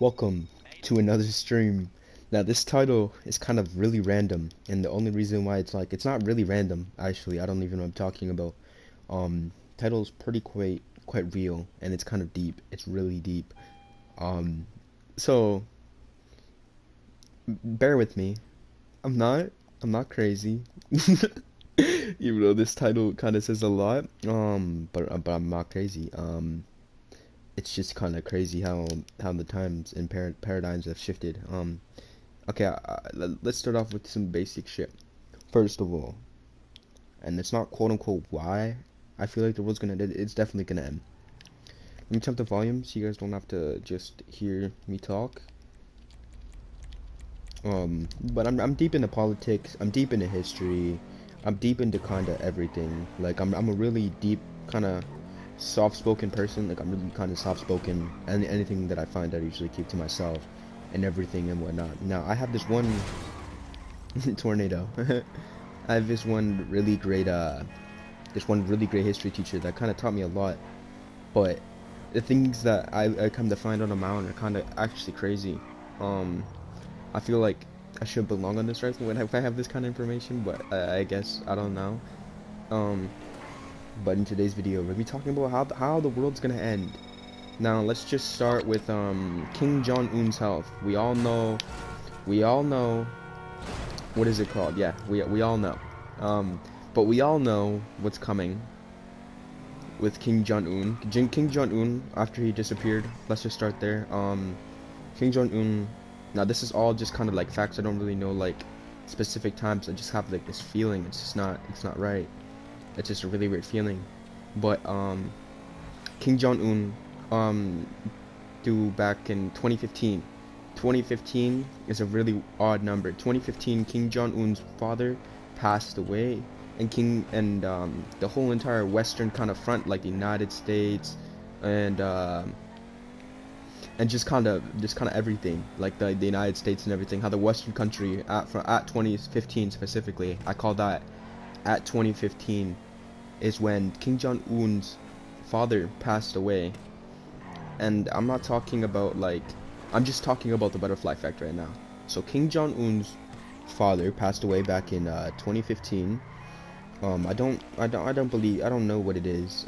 Welcome to another stream. Now this title is kind of really random, and the only reason why it's not really random actually. I don't even know what I'm talking about. Title's pretty quite real, and it's kind of deep. It's really deep. Um, so bear with me. I'm not I'm not crazy. Even though this title kind of says a lot. But I'm not crazy. It's just kind of crazy how the times and paradigms have shifted. Okay, let's start off with some basic shit. First of all, and it's not quote unquote why I feel like the world's gonna end. It's definitely gonna end. Let me turn up the volume so you guys don't have to just hear me talk. But I'm deep into politics. I'm deep into history. I'm deep into kind of everything. Like I'm a really deep kind of soft-spoken person. Like I'm really kind of soft-spoken, and anything that I find I usually keep to myself, and everything and whatnot. Now I have this one tornado. I have this one really great history teacher that kind of taught me a lot. But the things that I come to find on a mountain are kind of actually crazy. Um, I feel like I should belong on this earth when if I have this kind of information, but I guess I don't know. Um, but in today's video, we're gonna be talking about how the world's gonna end. Now let's just start with King Jong-un's health. We all know what is it called? Yeah, we all know. But we all know what's coming with King Jong-un. King Jong-un, after he disappeared, let's just start there. King Jong-un. Now this is all just kind of like facts. I don't really know like specific times. I just have like this feeling. It's not right. It's just a really weird feeling. But King Jong-un due back in 2015. 2015 is a really odd number. 2015, King Jong-un's father passed away, and the whole entire Western kind of front, like the United States, and just kind of everything, like the United States and everything. How the Western country at 2015 specifically, I call that at 2015 is when King Jong-un's father passed away. And I'm not talking about like, I'm just talking about the butterfly effect right now. So King Jong-un's father passed away back in 2015. I don't know what it is,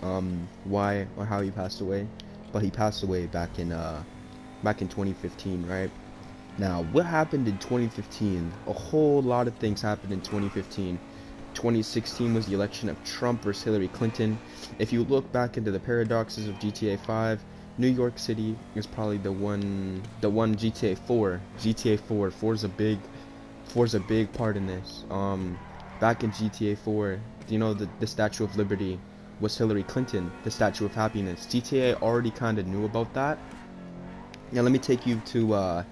why or how he passed away, but he passed away back in 2015, right? Now, what happened in 2015? A whole lot of things happened in 2015. 2016 was the election of Trump versus Hillary Clinton. If you look back into the paradoxes of GTA 5, New York City is probably the one GTA 4. GTA 4, 4's a big part in this. Back in GTA 4, you know the Statue of Liberty was Hillary Clinton, the Statue of Happiness. GTA already kind of knew about that. Now let me take you to a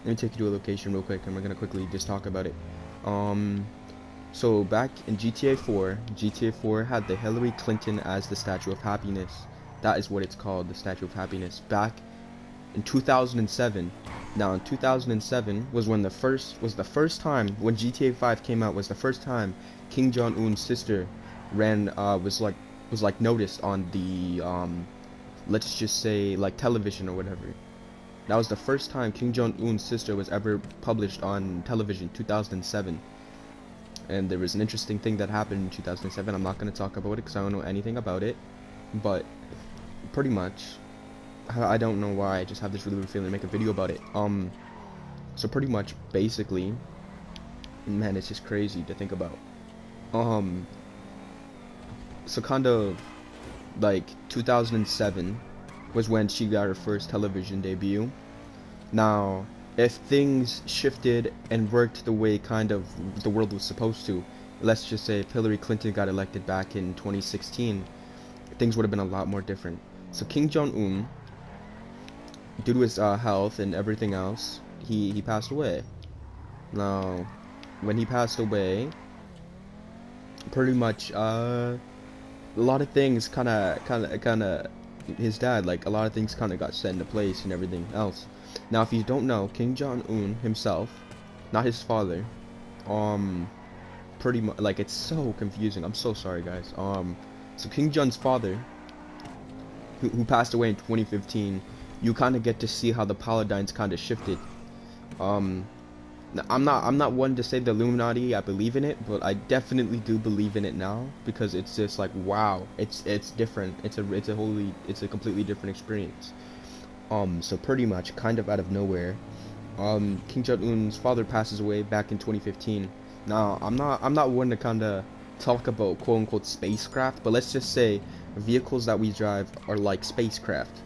location real quick, and we're gonna quickly just talk about it. So back in GTA 4 had the Hillary Clinton as the Statue of Happiness. That is what it's called, the Statue of Happiness. Back in 2007. Now in 2007 was when the first time when GTA 5 came out, was the first time King Jong-un's sister was like noticed on the let's just say like television or whatever. That was the first time King Jong-un's sister was ever published on television, 2007. And there was an interesting thing that happened in 2007. I'm not going to talk about it because I don't know anything about it. But pretty much, I don't know why, I just have this really weird feeling to make a video about it. So pretty much, basically, man, it's just crazy to think about. So kind of, like, 2007 was when she got her first television debut. Now, if things shifted and worked the way kind of the world was supposed to, let's just say if Hillary Clinton got elected back in 2016, things would have been a lot more different. So King Jong-un, due to his health and everything else, he passed away. Now, when he passed away, pretty much a lot of things kind of his dad, like a lot of things kind of got set into place and everything else. Now, if you don't know, King Jong-un himself, not his father, pretty much, like, it's so confusing. I'm so sorry, guys. So King Jong's father, who passed away in 2015, you kind of get to see how the paradigms kind of shifted. Um, I'm not one to say the Illuminati, I believe in it, but I definitely do believe in it now because it's just like, wow, it's different. It's a completely different experience. So pretty much kind of out of nowhere, Kim Jong-un's father passes away back in 2015. Now, I'm not one to kind of talk about quote unquote spacecraft, but let's just say vehicles that we drive are like spacecraft.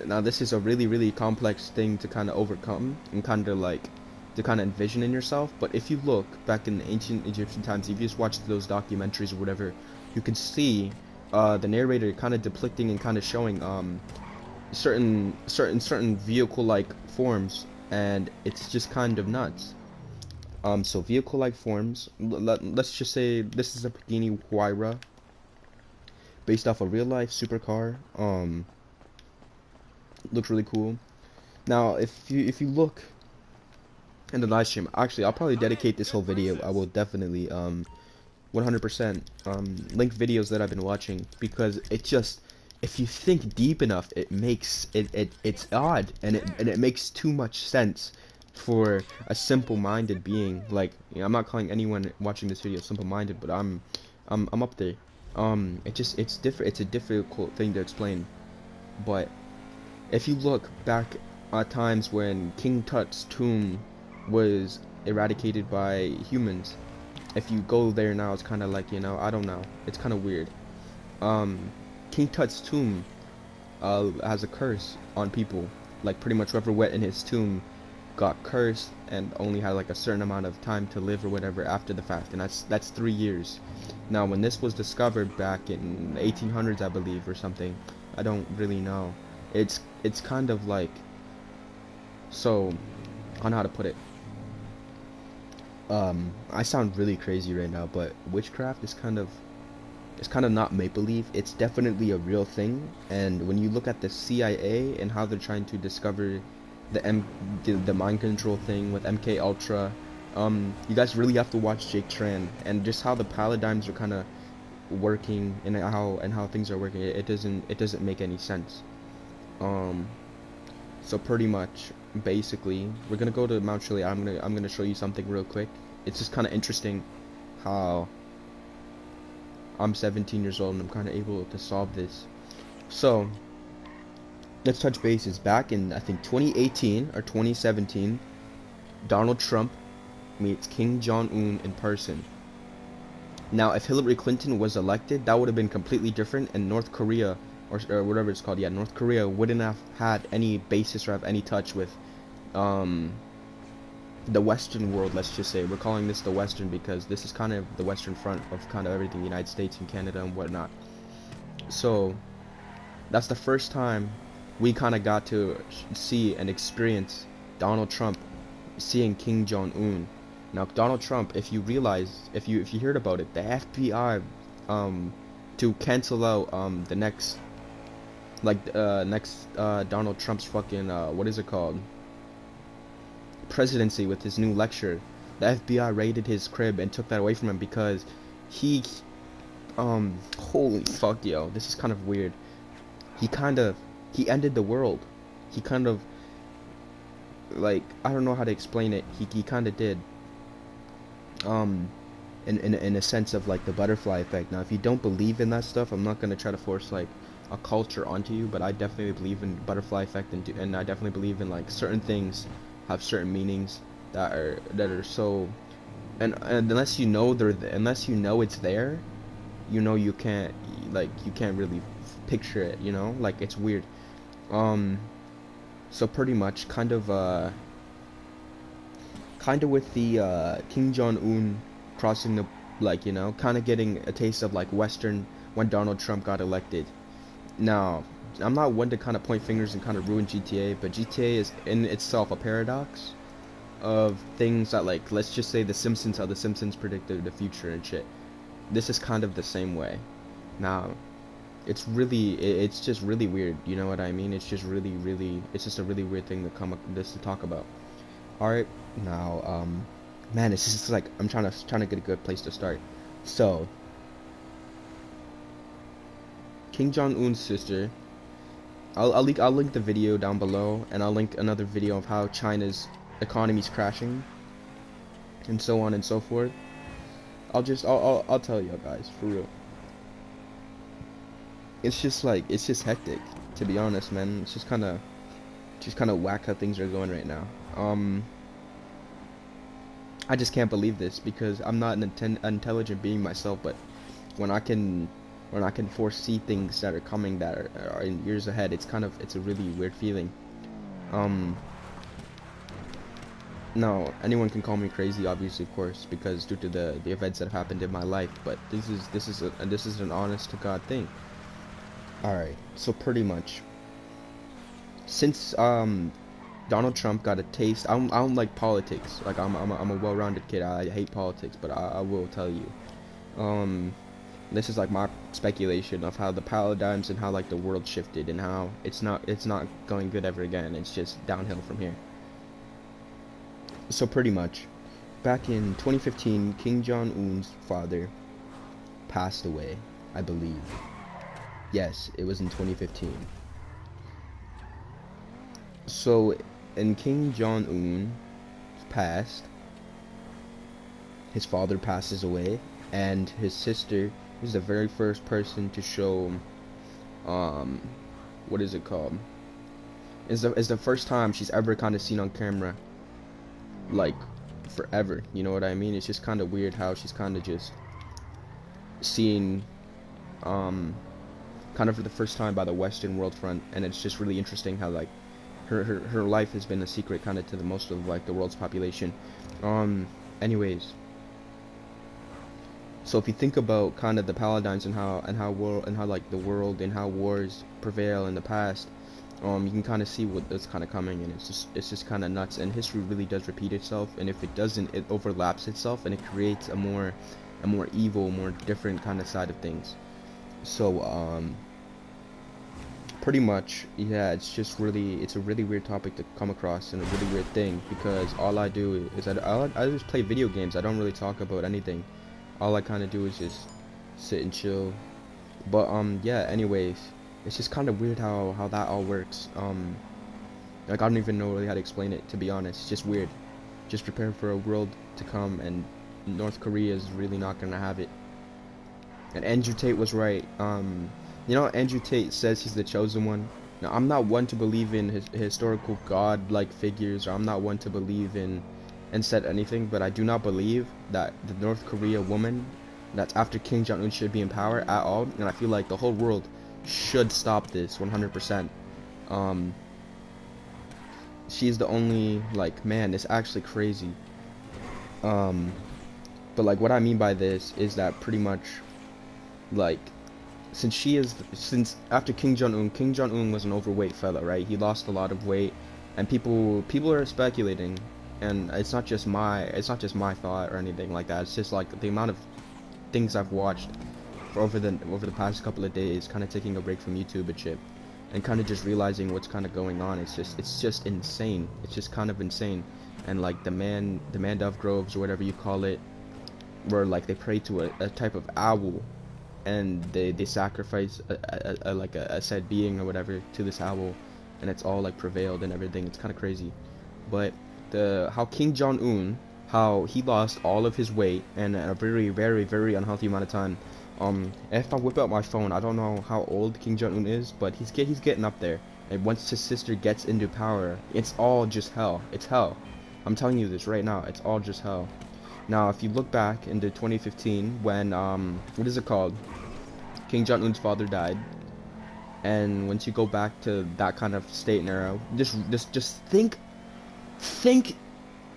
Now, this is a really complex thing to kind of overcome and kind of like to kind of envision in yourself. But if you look back in the ancient Egyptian times, if you just watch those documentaries or whatever, you can see the narrator kind of depicting and kind of showing certain vehicle-like forms, and it's just kind of nuts. So vehicle-like forms. Let's just say this is a Lamborghini Huayra, based off a real-life supercar. Looks really cool. Now, if you look in the live stream, actually, I'll probably dedicate this whole video. I will definitely 100% link videos that I've been watching because it just, if you think deep enough, it makes it's odd and it makes too much sense for a simple-minded being. Like, you know, I'm not calling anyone watching this video simple-minded, but I'm up there. It's different. It's a difficult thing to explain, but if you look back at times when King Tut's tomb was eradicated by humans, if you go there now, it's kind of like, you know, I don't know, it's kind of weird. King Tut's tomb has a curse on people. Like, pretty much whoever went in his tomb got cursed and only had like a certain amount of time to live or whatever after the fact, and that's 3 years. Now, when this was discovered back in the 1800s, I believe, or something, I don't really know. It's kind of like, so I don't know how to put it. I sound really crazy right now, but witchcraft is kind of, it's kind of not make-believe. It's definitely a real thing. And when you look at the CIA and how they're trying to discover the mind control thing with MK Ultra, you guys really have to watch Jake Tran and just how the paradigms are kind of working and how things are working. It doesn't make any sense. So pretty much, basically, we're gonna go to Mount Chiliad. I'm gonna show you something real quick. It's just kind of interesting how I'm 17 years old and I'm kind of able to solve this. So let's touch bases. Back in, I think, 2018 or 2017, Donald Trump meets Kim Jong-un in person. Now, if Hillary Clinton was elected, that would have been completely different, and North Korea, or whatever it's called, yeah, North Korea wouldn't have had any basis or have any touch with the Western world. Let's just say we're calling this the Western because this is kind of the Western front of kind of everything, the United States and Canada and whatnot. So that's the first time we kind of got to see and experience Donald Trump seeing Kim Jong-un. Now, Donald Trump, if you realize, if you heard about it, the FBI to cancel out the next Donald Trump's fucking what is it called, presidency, with his new lecture, the FBI raided his crib and took that away from him because he holy fuck, yo, this is kind of weird. He ended the world. He kind of, like, I don't know how to explain it. He kind of did. In a sense of like the butterfly effect. Now, if you don't believe in that stuff, I'm not gonna try to force like a culture onto you, but I definitely believe in butterfly effect, and I definitely believe in like certain things have certain meanings that are so, and unless you know unless you know it's there, you know, you can't really picture it, you know, like it's weird. So pretty much kind of with the Kim Jong-un crossing the, like, you know, kind of getting a taste of like Western when Donald Trump got elected. Now, I'm not one to kind of point fingers and kind of ruin GTA, but GTA is in itself a paradox of things that, like, let's just say The Simpsons, how The Simpsons predicted the future and shit. This is kind of the same way. Now, it's just really weird, you know what I mean? It's just it's just a really weird thing to talk about. Alright, now, man, it's just like, I'm trying to get a good place to start. So, Kim Jong-un's sister I'll link the video down below, and I'll link another video of how China's economy is crashing, and so on and so forth. I'll tell you guys for real. It's just like, it's just hectic, to be honest, man. It's just kind of whack how things are going right now. I just can't believe this, because I'm not an intelligent being myself, but when I can foresee things that are coming that are in years ahead, it's a really weird feeling. No, anyone can call me crazy, obviously, of course, because due to the events that have happened in my life, but this is an honest to God thing. Alright, so pretty much, since Donald Trump got a taste, I don't like politics. Like, I'm a well-rounded kid. I hate politics, but I will tell you, this is like my speculation of how the paradigms and how like the world shifted, and how it's not going good ever again. It's just downhill from here. So pretty much, back in 2015, Kim Jong-un's father passed away, I believe. Yes, it was in 2015. So, in Kim Jong-un passed, his father passes away, and his sister is the very first person to show, what is it called? Is the first time she's ever kind of seen on camera, like, forever, you know what I mean? It's just kind of weird how she's kind of just seen, kind of for the first time by the Western world front, and it's just really interesting how, like, her life has been a secret kind of to the most of, like, the world's population. Anyways, so if you think about kind of the paradigms and how like the world and how wars prevail in the past, you can kind of see what's kind of coming, and it's just kind of nuts. And history really does repeat itself, and if it doesn't, it overlaps itself, and it creates a more evil, more different kind of side of things. So pretty much, yeah, it's a really weird topic to come across, and a really weird thing, because all I do is I just play video games. I don't really talk about anything. All I kind of do is just sit and chill. But yeah, anyways, it's just kind of weird how that all works. Like, I don't even know really how to explain it, to be honest. It's just weird. Just prepare for a world to come, and North Korea is really not gonna have it. And Andrew Tate was right. You know, Andrew Tate says he's the chosen one. Now, I'm not one to believe in historical god-like figures, or I'm not one to believe in said anything, but I do not believe that the North Korea woman that's after Kim Jong-un should be in power at all, and I feel like the whole world should stop this 100%. She's the only, like, man, it's actually crazy. But like, what I mean by this is that pretty much, like, since after Kim Jong-un was an overweight fella, right? He lost a lot of weight, and people are speculating, and it's not just my thought or anything like that. It's just like the amount of things I've watched for over the past couple of days, kind of taking a break from YouTube and shit, and kind of just realizing what's kind of going on. It's just insane. It's just kind of insane. And like the Mandov Groves, or whatever you call it, where like they pray to a type of owl, and they sacrifice a said being or whatever to this owl, and it's all like prevailed and everything. It's kind of crazy. But how Kim Jong-un, how he lost all of his weight in a very, very, very unhealthy amount of time. If I whip out my phone, I don't know how old Kim Jong-un is, but he's getting up there. And once his sister gets into power, it's all just hell. It's hell. I'm telling you this right now. It's all just hell. Now, if you look back into 2015, when what is it called? Kim Jong-un's father died. And once you go back to that kind of state and era, just think,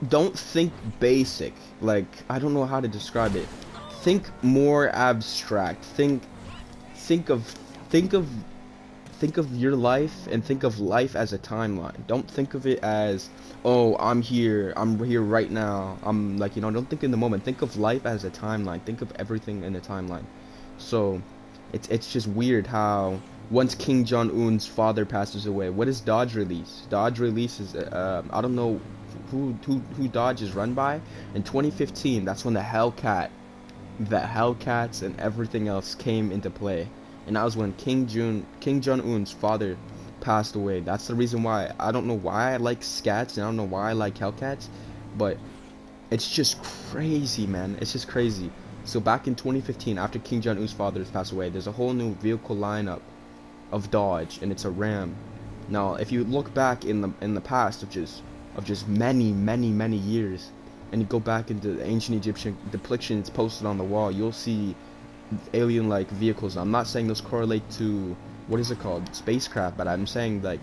don't think basic. Like, I don't know how to describe it. Think more abstract. Think of your life, and think of life as a timeline. Don't think of it as, oh, I'm here right now. I'm like, you know, don't think in the moment. Think of life as a timeline. Think of everything in a timeline. So it's just weird how once Kim Jong-un's father passes away, what is Dodge release? Dodge releases, I don't know who Dodge is run by. In 2015, that's when the Hellcats and everything else came into play, and that was when Kim Jong-un's father passed away. That's the reason why I don't know why I like Scats and I don't know why I like Hellcats, but it's just crazy, man. It's just crazy. So back in 2015, after Kim Jong-un's father has passed away, there's a whole new vehicle lineup of Dodge, and it's a Ram. Now, if you look back in the past of just many years, and you go back into the ancient Egyptian depictions posted on the wall, you'll see alien-like vehicles. I'm not saying those correlate to what is it called, spacecraft, but I'm saying like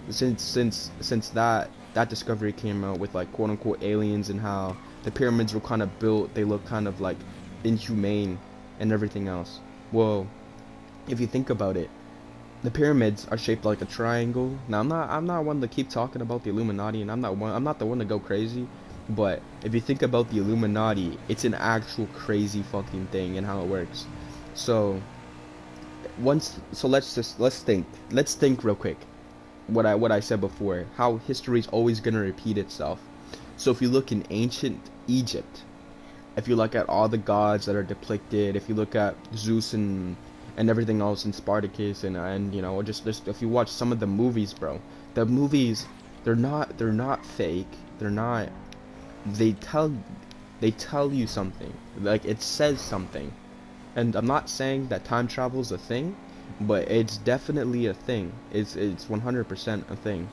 since that discovery came out with like quote unquote aliens and how the pyramids were kind of built, they look kind of like inhumane and everything else. Well, if you think about it, the pyramids are shaped like a triangle. Now I'm not one to keep talking about the Illuminati, and I'm not the one to go crazy, but if you think about the Illuminati, it's an actual crazy fucking thing and how it works. So let's think real quick what I said before, how history is always going to repeat itself. So if you look in ancient Egypt, if you look at all the gods that are depicted, if you look at Zeus and everything else in Spartacus and you know, just if you watch some of the movies, bro, the movies, they're not fake, they tell you something, like it says something. And I'm not saying that time travel is a thing, but it's definitely a thing. It's 100% a thing.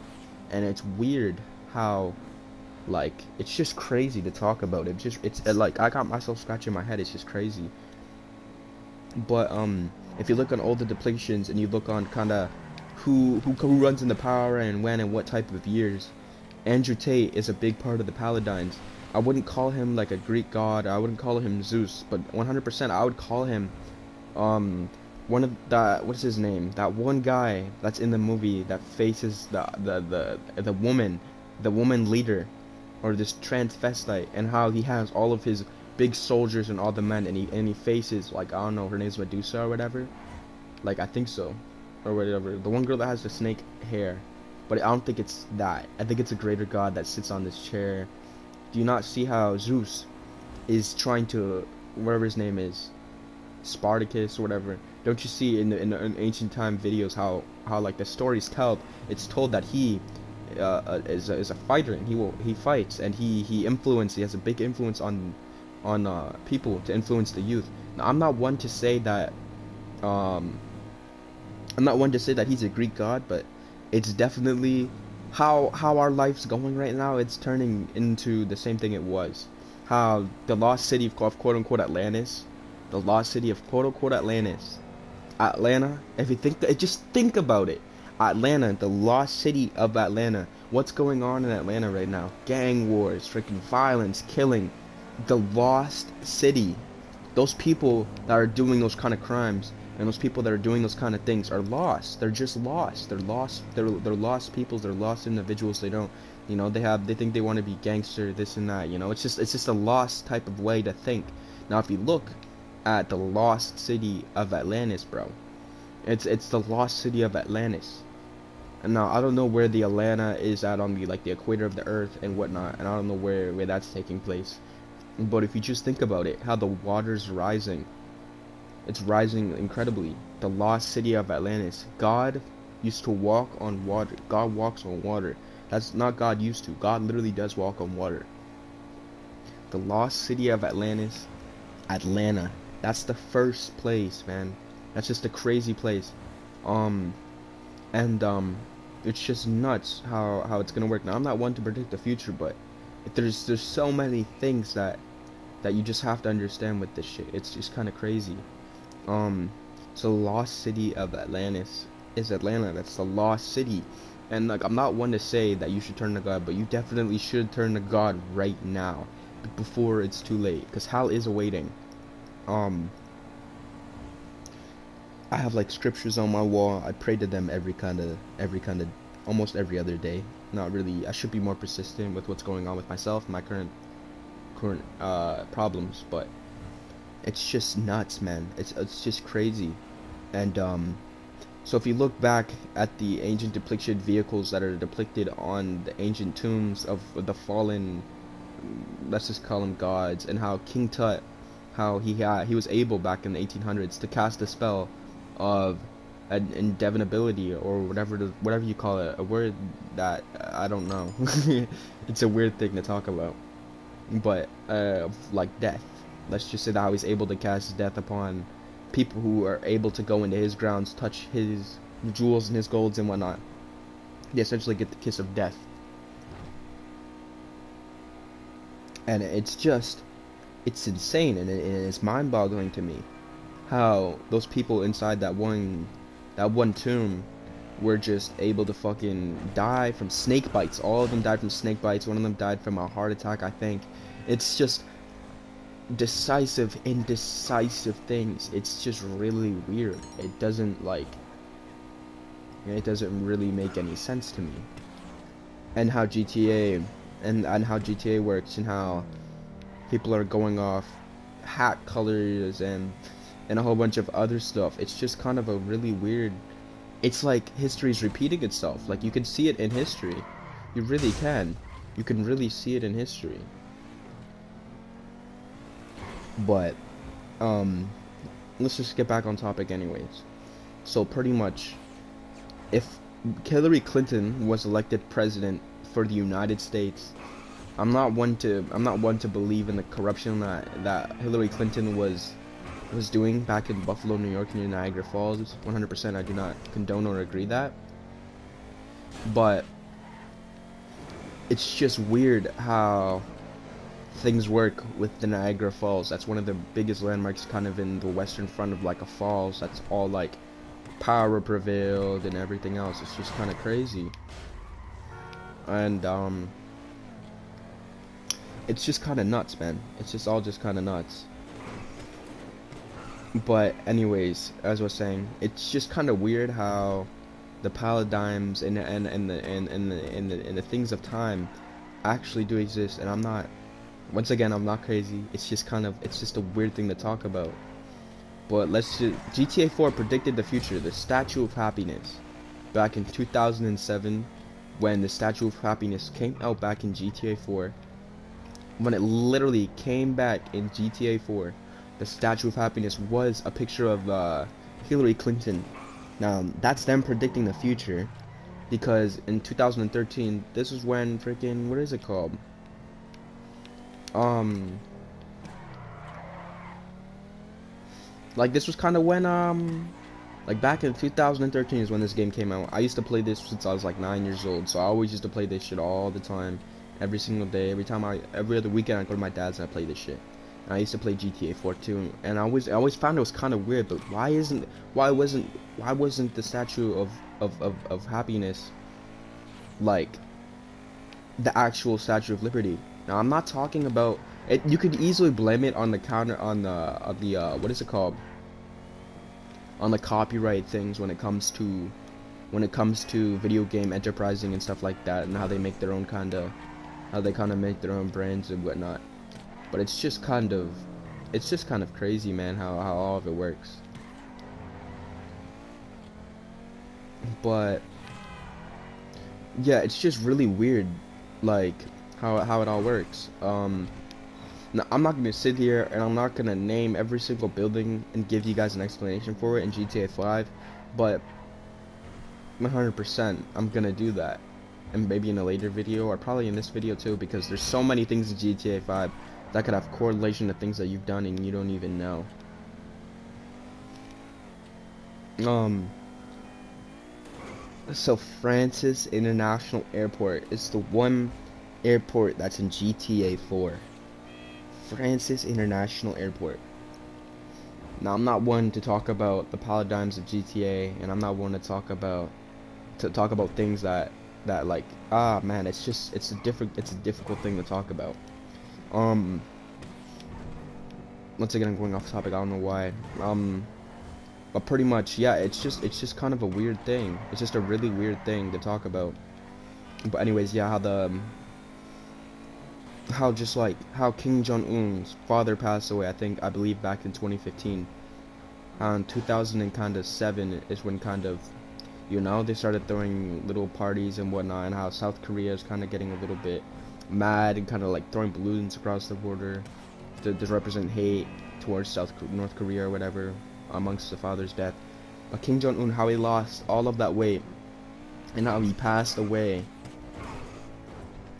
And it's weird how, like, it's just crazy to talk about it. It's like I got myself scratching my head. It's just crazy. But if you look on all the depictions and you look on kind of who runs in the power and when and what type of years, Andrew Tate is a big part of the Paladins. I wouldn't call him like a Greek god. I wouldn't call him Zeus, but 100% I would call him one of that, what's his name? That one guy that's in the movie that faces the woman leader, or this transvestite, and how he has all of his big soldiers and all the men, and he faces, like, I don't know, her name's Medusa or whatever. Like, I think so, or whatever. The one girl that has the snake hair. But I don't think it's that. I think it's a greater god that sits on this chair. Do you not see how Zeus is trying to, whatever his name is, Spartacus or whatever? Don't you see in ancient time videos how like the stories tell? It's told that he is a fighter, and he fights, and he has a big influence on people, to influence the youth. Now, I'm not one to say that he's a Greek god, but it's definitely how our life's going right now. It's turning into the same thing it was. How the lost city of quote unquote Atlantis, Atlanta. If you just think about it, Atlanta, the lost city of Atlanta. What's going on in Atlanta right now? Gang wars, freaking violence, killing. The lost city. Those people that are doing those kind of crimes, and those people that are doing those kind of things, are lost. They're just lost. They're lost. They're lost peoples. They're lost individuals. They don't, you know, they think they want to be gangster, this and that. You know, it's just a lost type of way to think. Now, if you look at the lost city of Atlantis, bro, it's the lost city of Atlantis. And now I don't know where the Atlanta is at on the equator of the Earth and whatnot, and I don't know where that's taking place. But if you just think about it, how the water's rising. It's rising incredibly. The lost city of Atlantis. God used to walk on water. God walks on water. That's not God used to. God literally does walk on water. The lost city of Atlantis. Atlanta. That's the first place, man. That's just a crazy place. It's just nuts how it's gonna work. Now, I'm not one to predict the future, but there's so many things that you just have to understand with this shit. It's just kind of crazy. So lost city of Atlantis is Atlanta. That's the lost city. And like, I'm not one to say that you should turn to God, but you definitely should turn to God right now, before it's too late, because hell is awaiting. I have like scriptures on my wall. I pray to them almost every other day. Not really. I should be more persistent with what's going on with myself, my current problems, but it's just nuts, man. It's just crazy. And so if you look back at the ancient depicted vehicles that are depicted on the ancient tombs of the fallen, let's just call them gods, and how King Tut, how he was able back in the 1800s to cast a spell of an indefinability or whatever you call it, a word that I don't know. It's a weird thing to talk about, but like death. Let's just say that how he's able to cast death upon people who are able to go into his grounds, touch his jewels and his golds and whatnot. They essentially get the kiss of death, and it's insane, and it's mind-boggling to me how those people inside that one tomb were just able to fucking die from snake bites. All of them died from snake bites. One of them died from a heart attack, I think. It's just indecisive things. It's just really weird. It doesn't really make any sense to me. And how GTA works, and how people are going off hat colors and a whole bunch of other stuff. It's just kind of a really weird. It's like history's repeating itself. Like, you can see it in history. You really can. You can really see it in history. But let's just get back on topic anyways. So pretty much, if Hillary Clinton was elected president for the United States, I'm not one to believe in the corruption that Hillary Clinton was doing back in Buffalo, New York, near Niagara Falls. 100%, I do not condone or agree that. But it's just weird how things work with the Niagara Falls. That's one of the biggest landmarks kind of in the western front of like a falls. That's all like power prevailed and everything else. It's just kind of crazy. And it's just kind of nuts, man. It's just all just kind of nuts. But anyways, as I was saying, it's just kind of weird how the paradigms and the things of time actually do exist. And I'm not, once again, I'm not crazy. It's just a weird thing to talk about. But GTA 4 predicted the future, the Statue of Happiness, back in 2007, when the Statue of Happiness came out back in GTA 4. When it literally came back in GTA 4. The Statue of Happiness was a picture of Hillary Clinton. Now, that's them predicting the future, because in 2013, this is when freaking, what is it called? Like, this was kind of when, like, back in 2013 is when this game came out. I used to play this since I was like 9 years old, so I always used to play this shit all the time, every single day, every other weekend I go to my dad's and I play this shit. I used to play GTA 4 too, and I always found it was kind of weird. But why wasn't the Statue of Happiness like the actual Statue of Liberty? Now, I'm not talking about it. You could easily blame it on the what is it called? On the copyright things when it comes to video game enterprising and stuff like that, and how they make their own make their own brands and whatnot. But it's just kind of crazy, man, how all of it works. But yeah, it's just really weird, like how it all works. Now, I'm not gonna sit here and I'm not gonna name every single building and give you guys an explanation for it in GTA 5, but 100% I'm gonna do that, and maybe in a later video, or probably in this video too, because there's so many things in GTA 5 that could have correlation to things that you've done and you don't even know. So Francis International Airport is the one airport that's in GTA 4. Francis International Airport. Now, I'm not one to talk about the paradigms of GTA, and I'm not one to talk about things that like, man, it's a difficult thing to talk about. Once again, I'm going off topic, I don't know why. But pretty much, yeah, it's just kind of a weird thing. It's just a really weird thing to talk about. But anyways, yeah, how Kim Jong-un's father passed away, I believe back in 2015. 2007 is when they started throwing little parties and whatnot, and how South Korea is kind of getting a little bit mad and kind of like throwing balloons across the border to represent hate towards North Korea or whatever, amongst the father's death. But Kim Jong-un, how he lost all of that weight and how he passed away.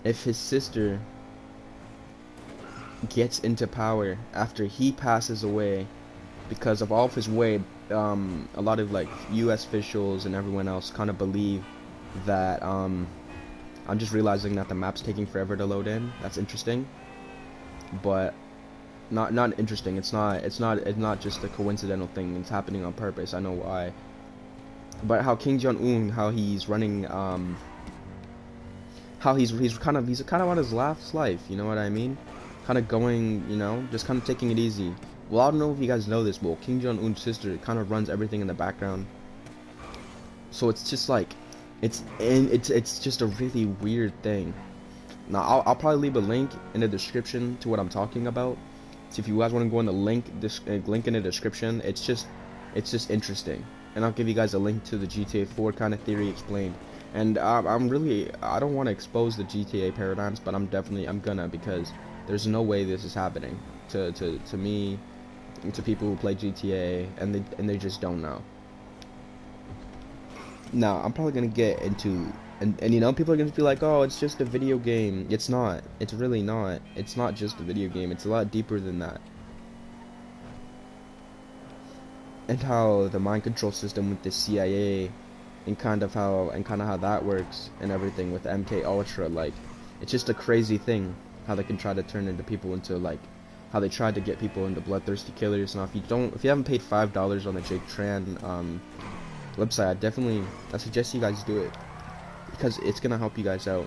If his sister gets into power after he passes away, because of all of his weight, a lot of like U.S. officials and everyone else kind of believe that I'm just realizing that the map's taking forever to load in. That's interesting, but not interesting. It's not just a coincidental thing. It's happening on purpose. I know why. But how Kim Jong-un, how he's running, how he's kind of on his last life. You know what I mean? Kind of going, you know, just kind of taking it easy. Well, I don't know if you guys know this, but Kim Jong-un's sister kind of runs everything in the background. So it's just like, it's just a really weird thing. Now I'll probably leave a link in the description to what I'm talking about. So if you guys want to go in the link in the description, it's just interesting. And I'll give you guys a link to the GTA 4 kind of theory explained. And I don't want to expose the GTA paradigms, but I'm gonna, because there's no way this is happening to me, to people who play GTA, and they just don't know. Now I'm probably gonna get into, and you know, people are gonna be like, oh, it's just a video game. It's not. It's really not. It's not just a video game. It's a lot deeper than that. And how the mind control system with the CIA, and kind of how that works and everything with MK Ultra, like, it's just a crazy thing how they can try to turn into people into, like, how they tried to get people into bloodthirsty killers. Now if you haven't paid $5 on the Jake Tran website, I suggest you guys do it, because it's gonna help you guys out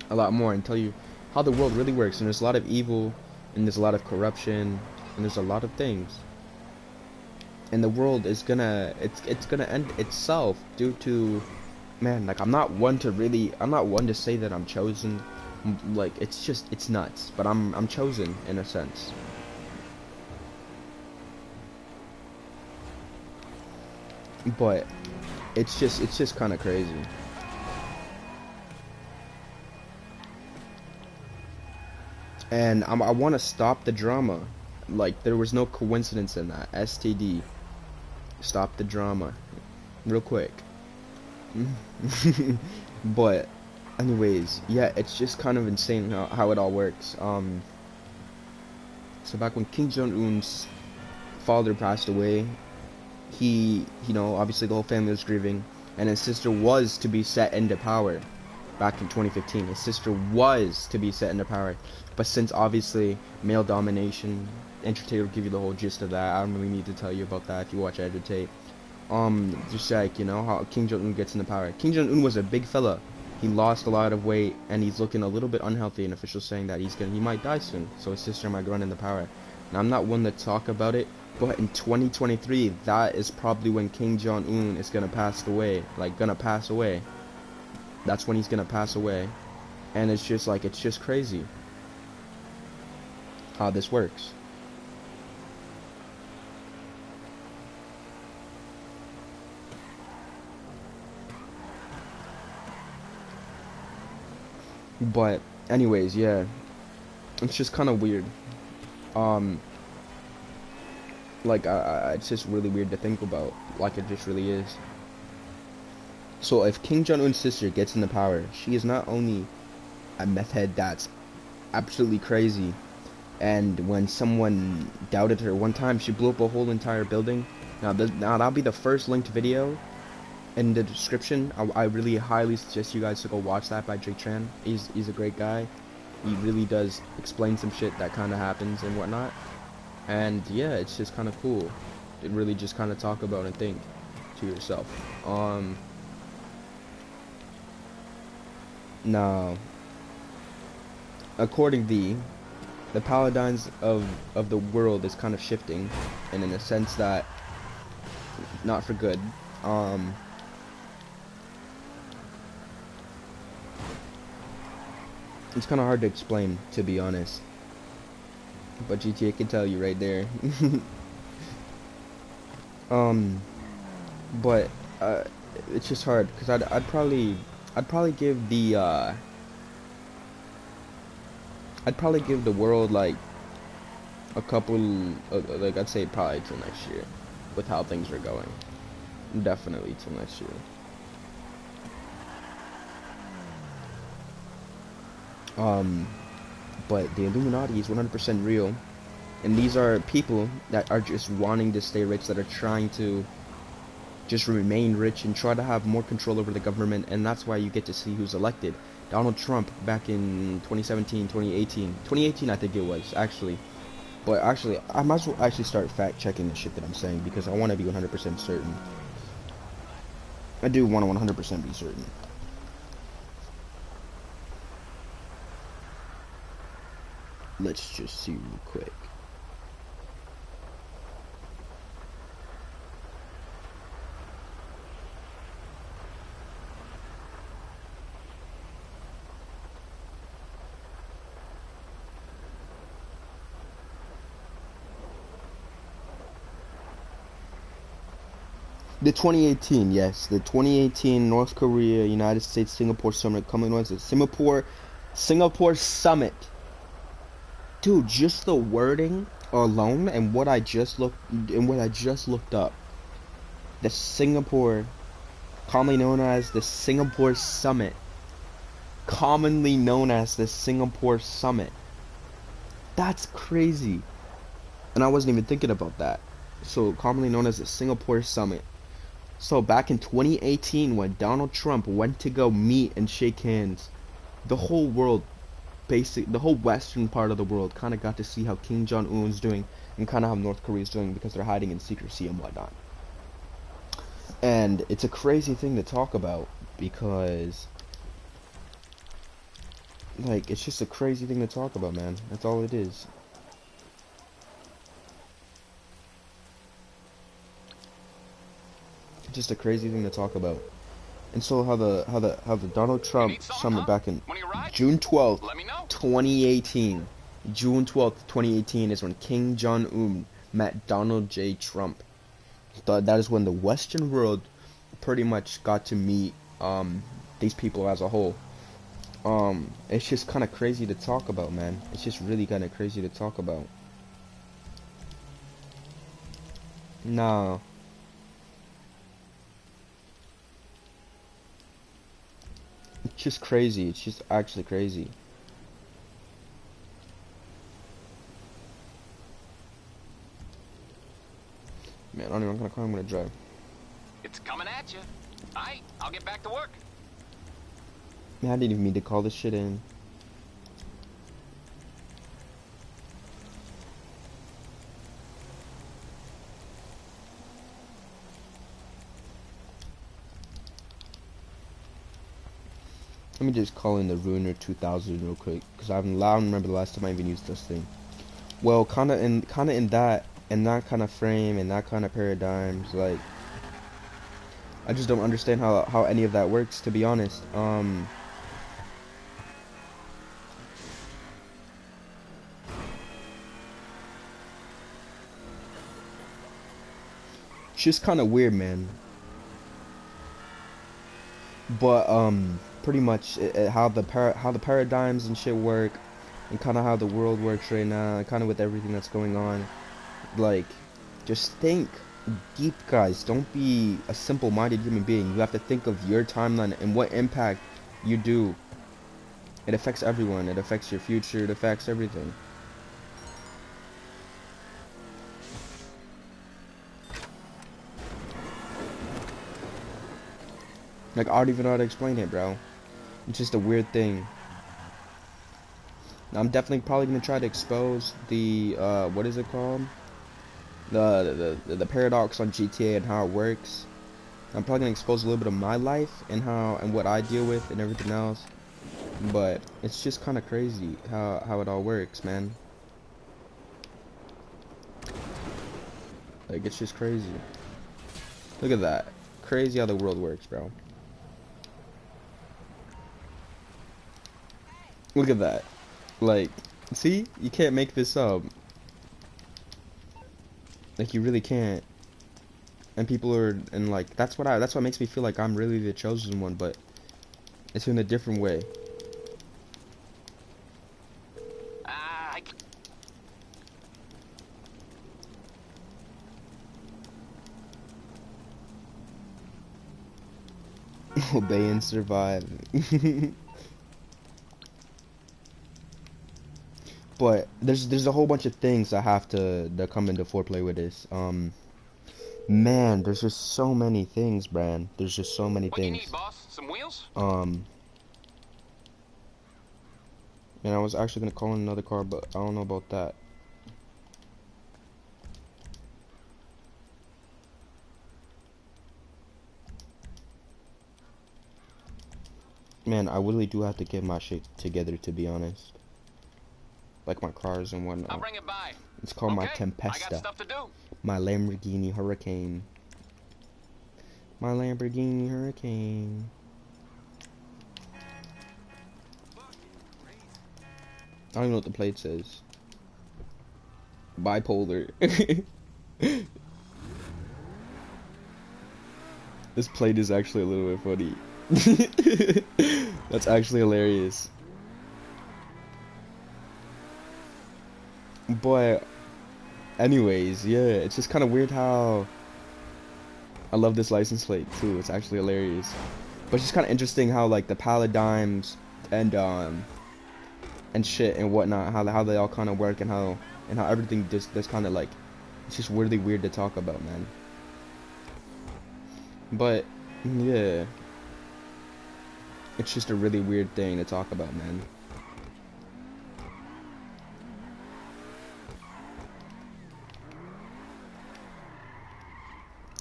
a lot more and tell you how the world really works. And there's a lot of evil, and there's a lot of corruption, and there's a lot of things, and the world is gonna end itself due to, man, like, I'm not one to say that I'm chosen. Like, it's nuts, but I'm chosen in a sense. But it's just kind of crazy. And I want to stop the drama. Like, there was no coincidence in that. STD. Stop the drama. Real quick. But anyways, yeah, it's just kind of insane how it all works. So back when Kim Jong-un's father passed away, he, you know, obviously the whole family was grieving, and his sister was to be set into power back in 2015. His sister was to be set into power, but since obviously male domination, Entertainment will give you the whole gist of that. I don't really need to tell you about that if you watch Entertainment. Just like, you know, how Kim Jong-un gets into power. Kim Jong-un was a big fella. He lost a lot of weight, and he's looking a little bit unhealthy, and officials saying that he might die soon, so his sister might run into power. Now, I'm not one to talk about it, but in 2023, that is probably when Kim Jong-un is gonna pass away. Like, That's when he's gonna pass away. And it's just crazy how this works. But anyways, yeah, it's just kind of weird. Like, it's just really weird to think about. Like, it just really is. So if Kim Jong-un's sister gets into power, she is not only a meth head that's absolutely crazy, and when someone doubted her one time, she blew up a whole entire building. Now that'll be the first linked video in the description. I really highly suggest you guys to go watch that by Jake Tran. He's a great guy. He really does explain some shit that kind of happens and whatnot. And yeah, it's just kind of cool to really just kind of talk about and think to yourself. Now, accordingly, the paradigms of the world is kind of shifting, and in a sense that not for good. It's kind of hard to explain, to be honest, but GTA can tell you right there. But it's just hard, because I'd probably give the world like a couple, like, I'd say probably till next year with how things are going. Definitely till next year. But the Illuminati is 100% real, and these are people that are just wanting to stay rich, that are trying to just remain rich and try to have more control over the government, and that's why you get to see who's elected. Donald Trump back in 2017, 2018. 2018 I think it was, actually. But actually, I might as well actually start fact checking the shit that I'm saying because I want to be 100% certain. I do want to 100% be certain. Let's just see real quick. The 2018, yes, the 2018 North Korea United States Singapore Summit, coming on to Singapore Summit. Dude, just the wording alone and what I just looked up. The Singapore, commonly known as the Singapore Summit. Commonly known as the Singapore Summit. That's crazy. And I wasn't even thinking about that. So, commonly known as the Singapore Summit. So, back in 2018, when Donald Trump went to go meet and shake hands, the whole world, the whole western part of the world kind of got to see how Kim Jong-un's doing and kind of how North Korea's doing because they're hiding in secrecy and whatnot. And it's a crazy thing to talk about because, like, it's just a crazy thing to talk about, man. That's all it is. It's just a crazy thing to talk about. And so how the Donald Trump summit back in June 12th, 2018. June 12th, 2018 is when Kim Jong-un met Donald J. Trump. That is when the Western world pretty much got to meet these people as a whole. It's just kind of crazy to talk about, man. It's just really kind of crazy to talk about. Nah. It's just crazy. It's just actually crazy. Man, I don't even know what kind of car I'm gonna drive. It's coming at you. Alright, I'll get back to work. Man, I didn't even mean to call this shit in. Let me just call in the Ruiner 2000 real quick, cause I don't remember the last time I even used this thing. Well, kind of in that kind of frame and that kind of paradigms, like I just don't understand how any of that works, to be honest. It's just kind of weird, man. But pretty much how the paradigms and shit work, and kind of how the world works right now, and kind of with everything that's going on. Like, just think deep, guys. Don't be a simple-minded human being. You have to think of your timeline and what impact you do. It affects everyone. It affects your future. It affects everything. Like, I don't even know how to explain it, bro. It's just a weird thing. I'm definitely probably gonna try to expose the what is it called? The paradox on GTA and how it works. I'm probably gonna expose a little bit of my life and what I deal with and everything else. But it's just kind of crazy how it all works, man. Like, it's just crazy. Look at that. Crazy how the world works, bro. Look at that. Like, see? You can't make this up. Like, you really can't. And people are, and like, that's what makes me feel like I'm really the chosen one, but it's in a different way. Obey and survive. But there's a whole bunch of things that come into foreplay with this. Man, there's just so many things, Bran. There's just so many What you need, things. boss? Some wheels? And I was actually gonna call in another car, but I don't know about that. Man, I really do have to get my shit together, to be honest. Like my cars and I'll whatnot. bring it by. It's called my Okay, I got Tempesta. stuff to do. My Lamborghini Hurricane. My Lamborghini Hurricane. I don't even know what the plate says. Bipolar. This plate is actually a little bit funny. That's actually hilarious. But anyways, yeah, it's just kind of weird how I love this license plate too. It's actually hilarious. But it's just kind of interesting how like the paradigms and shit and whatnot, how they all kind of work and how everything just kind of like, it's just really weird to talk about, man. But yeah, it's just a really weird thing to talk about, man.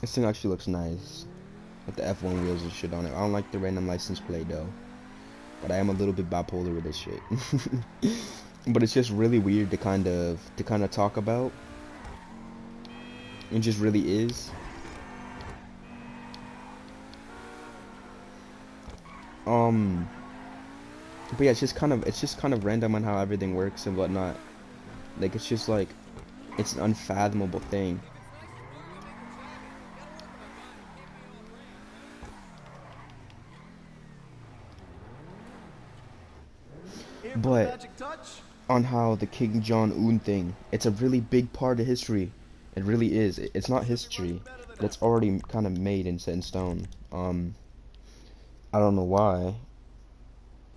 This thing actually looks nice with the F1 wheels and shit on it. I don't like the random license plate though, but I am a little bit bipolar with this shit. But it's just really weird to kind of talk about. It just really is. But yeah, it's just kind of random on how everything works and whatnot. Like it's just like, it's an unfathomable thing. But on how the King Jong-un thing, it's a really big part of history. It really is. It's not history, but it's already kind of made and set in stone. I don't know why.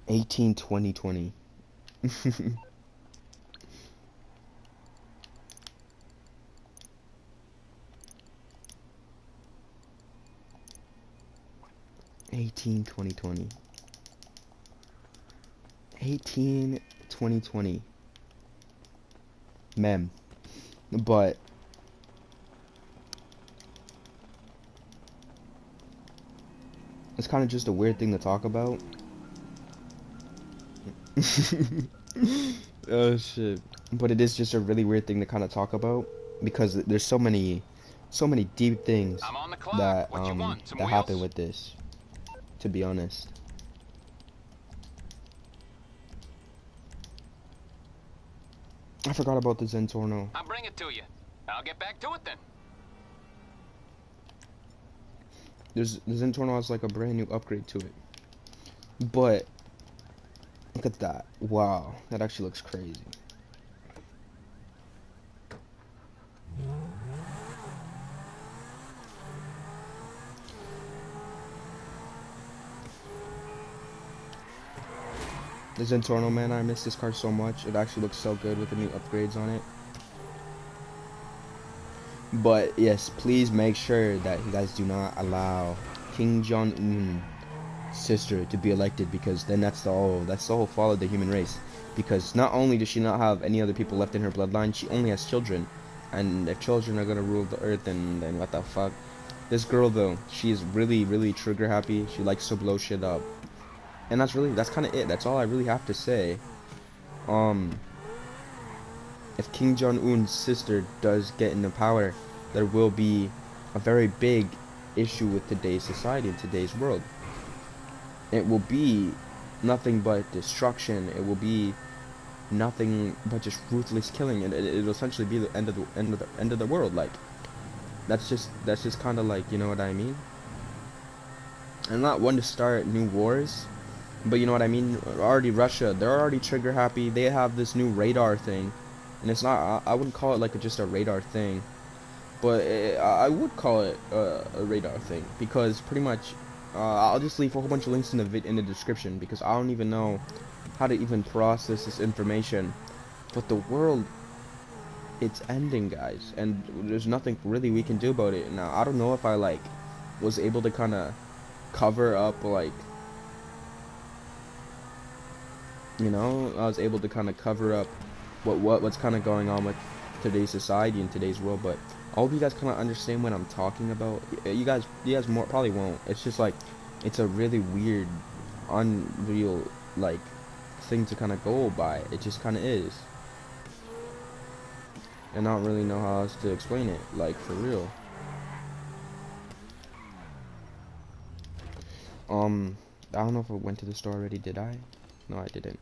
18-20-20. 18-20-20. 18-20-20. Mem. But it's kind of just a weird thing to talk about. Oh shit. But it is just a really weird thing to kind of talk about because there's so many deep things I'm on the clock. that What you want? Some that wheels? happen with this, to be honest. I forgot about the Zentorno. I'll bring it to you. I'll get back to it then. The Zentorno has like a brand new upgrade to it. But look at that. Wow, that actually looks crazy. The Zentorno, man, I miss this car so much. It actually looks so good with the new upgrades on it. But yes, please make sure that you guys do not allow King Jong-un's sister to be elected, because then that's the whole fall of the human race. Because not only does she not have any other people left in her bloodline, she only has children. And if children are gonna rule the earth, then what the fuck? This girl though, she is really trigger happy. She likes to blow shit up. And that's kind of it. That's all I really have to say. If King Jong-un's sister does get into power, there will be a very big issue with today's society and today's world. It will be nothing but destruction. It will be nothing but just ruthless killing, and it'll essentially be the end of the world. Like that's just kind of like, you know what I mean? I'm not one to start new wars, but you know what I mean. Already Russia, they're already trigger happy. They have this new radar thing, and it's not. I wouldn't call it like just a radar thing, but I would call it a radar thing, because pretty much I'll just leave a whole bunch of links in the description because I don't even know how to even process this information. But the world, it's ending, guys, and there's nothing really we can do about it. Now, I don't know if I like was able to kind of cover up, like, you know, I was able to kind of cover up what's kind of going on with today's society and today's world. But I hope you guys kind of understand what I'm talking about. You guys more probably won't. It's just like, it's a really weird, unreal, like, thing to kind of go by. It just kind of is, and I don't really know how else to explain it, like, for real. I don't know if I went to the store already. Did I? No, I didn't.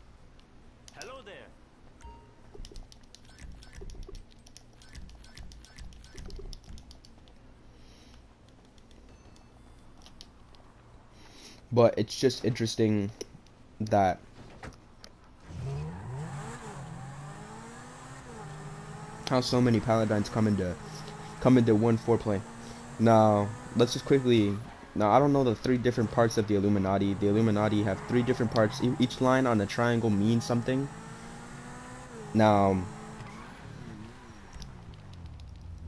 Hello there. But it's just interesting that how so many paladins come into one foreplay. Now, let's just quickly. Now, I don't know the 3 different parts of the Illuminati. The Illuminati have 3 different parts. Each line on a triangle means something. Now,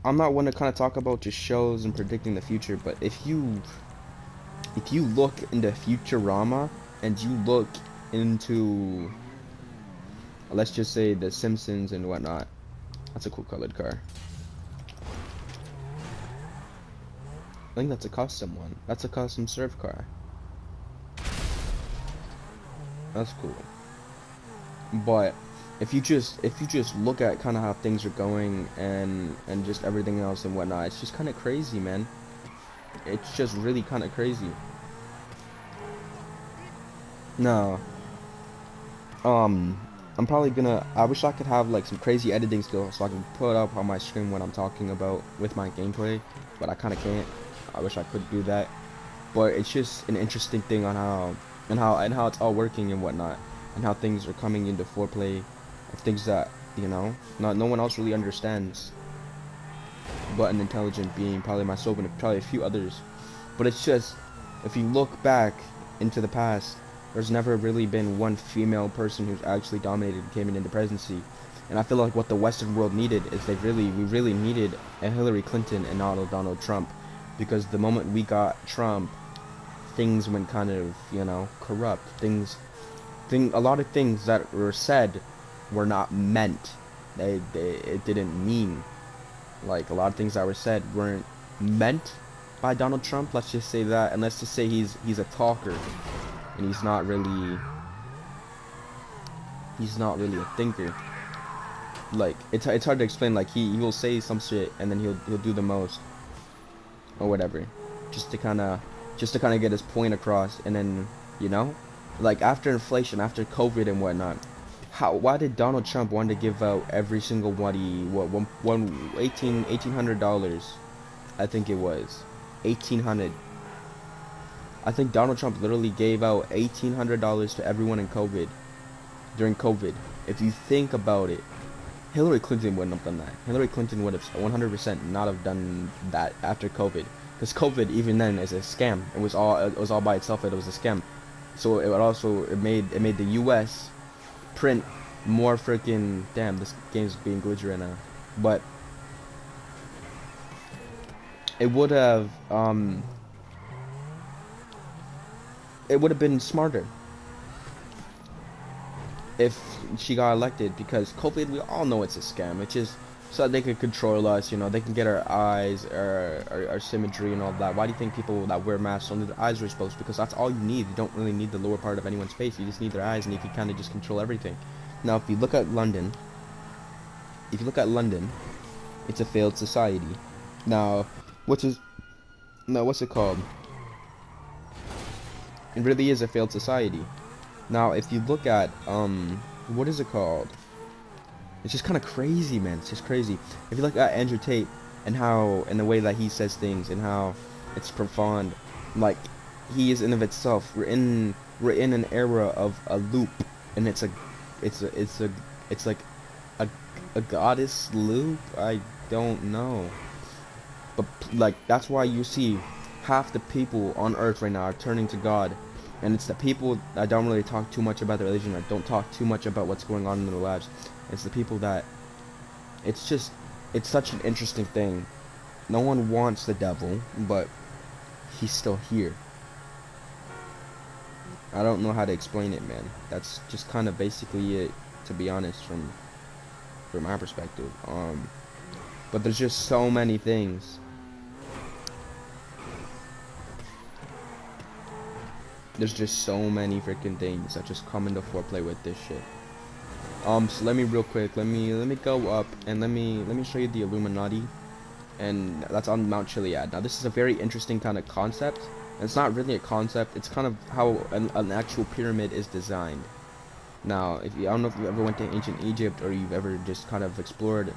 I'm not one to kind of talk about just shows and predicting the future, but if you look into Futurama and you look into, let's just say, The Simpsons and whatnot. That's a cool colored car. I think that's a custom one. That's a custom surf car. That's cool. But if you just look at kind of how things are going and just everything else and whatnot, it's just kind of crazy, man. It's just really kind of crazy. No. I'm probably gonna. I wish I could have like some crazy editing skills so I can put up on my screen what I'm talking about with my gameplay, but I kind of can't. I wish I could do that, but it's just an interesting thing on how it's all working and whatnot, and how things are coming into foreplay, of things that, you know, no one else really understands, but an intelligent being, probably myself and probably a few others. But it's just, if you look back into the past, there's never really been one female person who's actually dominated and came into presidency. And I feel like what the Western world needed is we really needed a Hillary Clinton and not a Donald Trump. Because the moment we got Trump, things went kind of, you know, corrupt. A lot of things that were said were not meant. It didn't mean. Like, a lot of things that were said weren't meant by Donald Trump. Let's just say that, and let's just say he's a talker, and he's not really a thinker. Like, it's hard to explain. Like, he will say some shit and then he'll do the most or whatever, just to kind of get his point across. And then, you know, like, after inflation, after COVID and whatnot, why did Donald Trump want to give out every single $1,800? I think it was $1,800. I think Donald Trump literally gave out $1,800 to everyone in COVID, during COVID. If you think about it, Hillary Clinton wouldn't have done that. Hillary Clinton would have 100% not have done that after COVID, because COVID even then is a scam. It was all by itself. It was a scam. So it made the U.S. print more freaking. Damn, this game's being glitchy right now. But it would have been smarter if she got elected, because COVID, we all know it's a scam. It's just so that they can control us, you know, they can get our eyes, our symmetry and all that. Why do you think people that wear masks only their eyes are exposed? Because that's all you need. You don't really need the lower part of anyone's face. You just need their eyes, and you can kind of just control everything. Now, if you look at London, it's a failed society. Now, what's it called? It really is a failed society. Now, if you look at, what is it called? It's just kind of crazy, man. It's just crazy. If you look at Andrew Tate and the way that he says things and how it's profound, like, he is in of itself. We're in an era of a loop, and it's like a goddess loop. I don't know, but like, that's why you see half the people on Earth right now are turning to God, and it's the people that don't really talk too much about the religion, or don't talk too much about what's going on in their lives. It's the people that, it's just, it's such an interesting thing. No one wants the devil, but he's still here. I don't know how to explain it, man. That's just kind of basically it, to be honest, from my perspective. But there's just so many things. There's just so many freaking things that just come into foreplay with this shit. So let me real quick, let me go up and let me show you the Illuminati, and that's on Mount Chiliad. Now this is a very interesting kind of concept. It's not really a concept, it's kind of how an actual pyramid is designed. Now, I don't know if you ever went to ancient Egypt, or you've ever just kind of explored,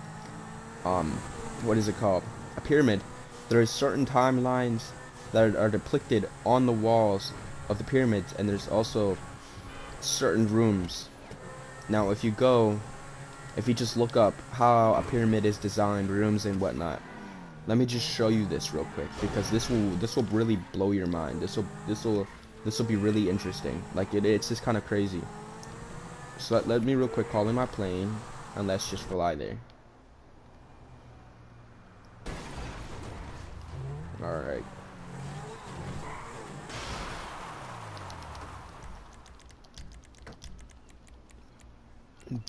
what is it called? A pyramid. There are certain timelines that are depicted on the walls of the pyramids, and there's also certain rooms. Now, if you just look up how a pyramid is designed, rooms and whatnot, let me just show you this real quick, because this will really blow your mind. This will be really interesting. Like it's just kind of crazy. So let me real quick call in my plane, and let's just fly there. Alright.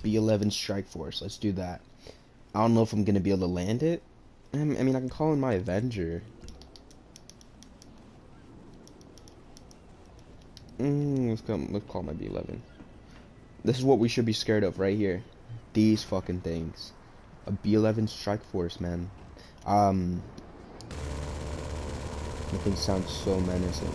B-11 Strike Force, let's do that. I don't know if I'm gonna be able to land it. I mean, I can call in my Avenger. Let's call my B-11. This is what we should be scared of right here. These fucking things. A B-11 Strike Force, man. The thing sounds so menacing.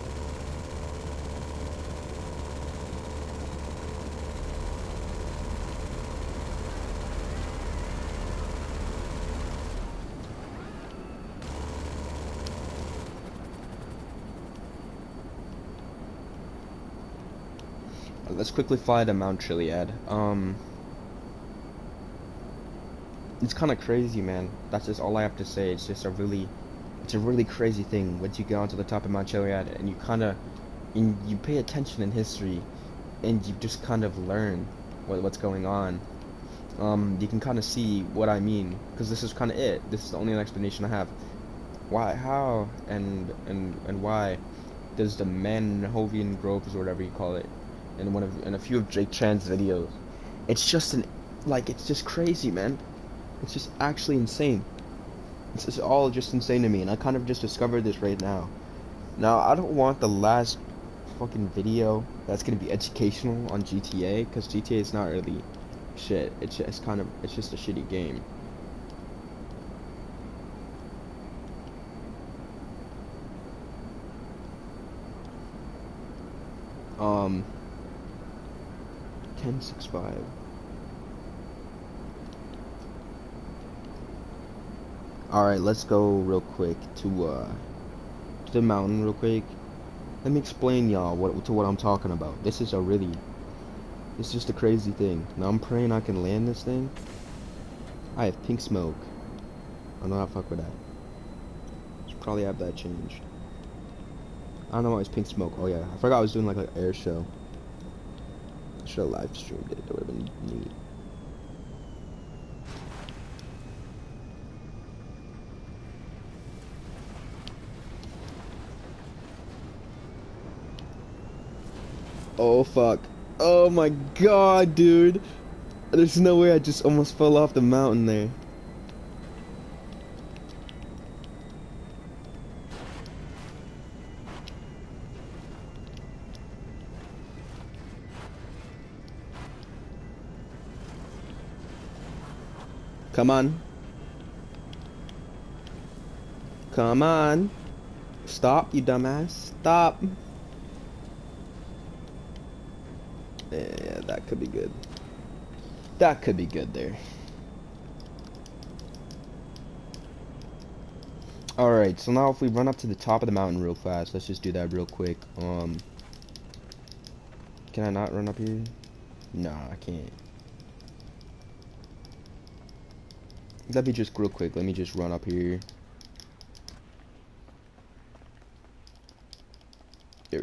Let's quickly fly to Mount Chiliad. It's kind of crazy, man. That's just all I have to say. It's just it's a really crazy thing once you get onto the top of Mount Chiliad, and you pay attention in history, and you just kind of learn what's going on. You can kind of see what I mean, because this is kind of it. This is the only explanation I have. Why, how, and why does the Manhovian Groves, or whatever you call it, in a few of Jake Chan's videos, it's just it's just crazy, man. It's just actually insane. It's just all just insane to me, and I kind of just discovered this right now. Now, I don't want the last fucking video that's gonna be educational on GTA, because GTA is not really shit. It's just a shitty game. Um, 1065. Alright, let's go real quick to the mountain real quick. Let me explain y'all what I'm talking about. This is just a crazy thing. Now I'm praying I can land this thing. I have pink smoke. I know how to fuck with that. Should probably have that changed. I don't know why it's pink smoke. Oh yeah, I forgot I was doing like an air show. I should have live streamed it. That would have been neat. Oh fuck. Oh my god, dude. There's no way I just almost fell off the mountain there. Come on. Come on. Stop, you dumbass. Stop. Yeah, that could be good. That could be good there. Alright, so now if we run up to the top of the mountain real fast, let's just do that real quick. Can I not run up here? No, I can't. Let me just real quick, let me just run up here.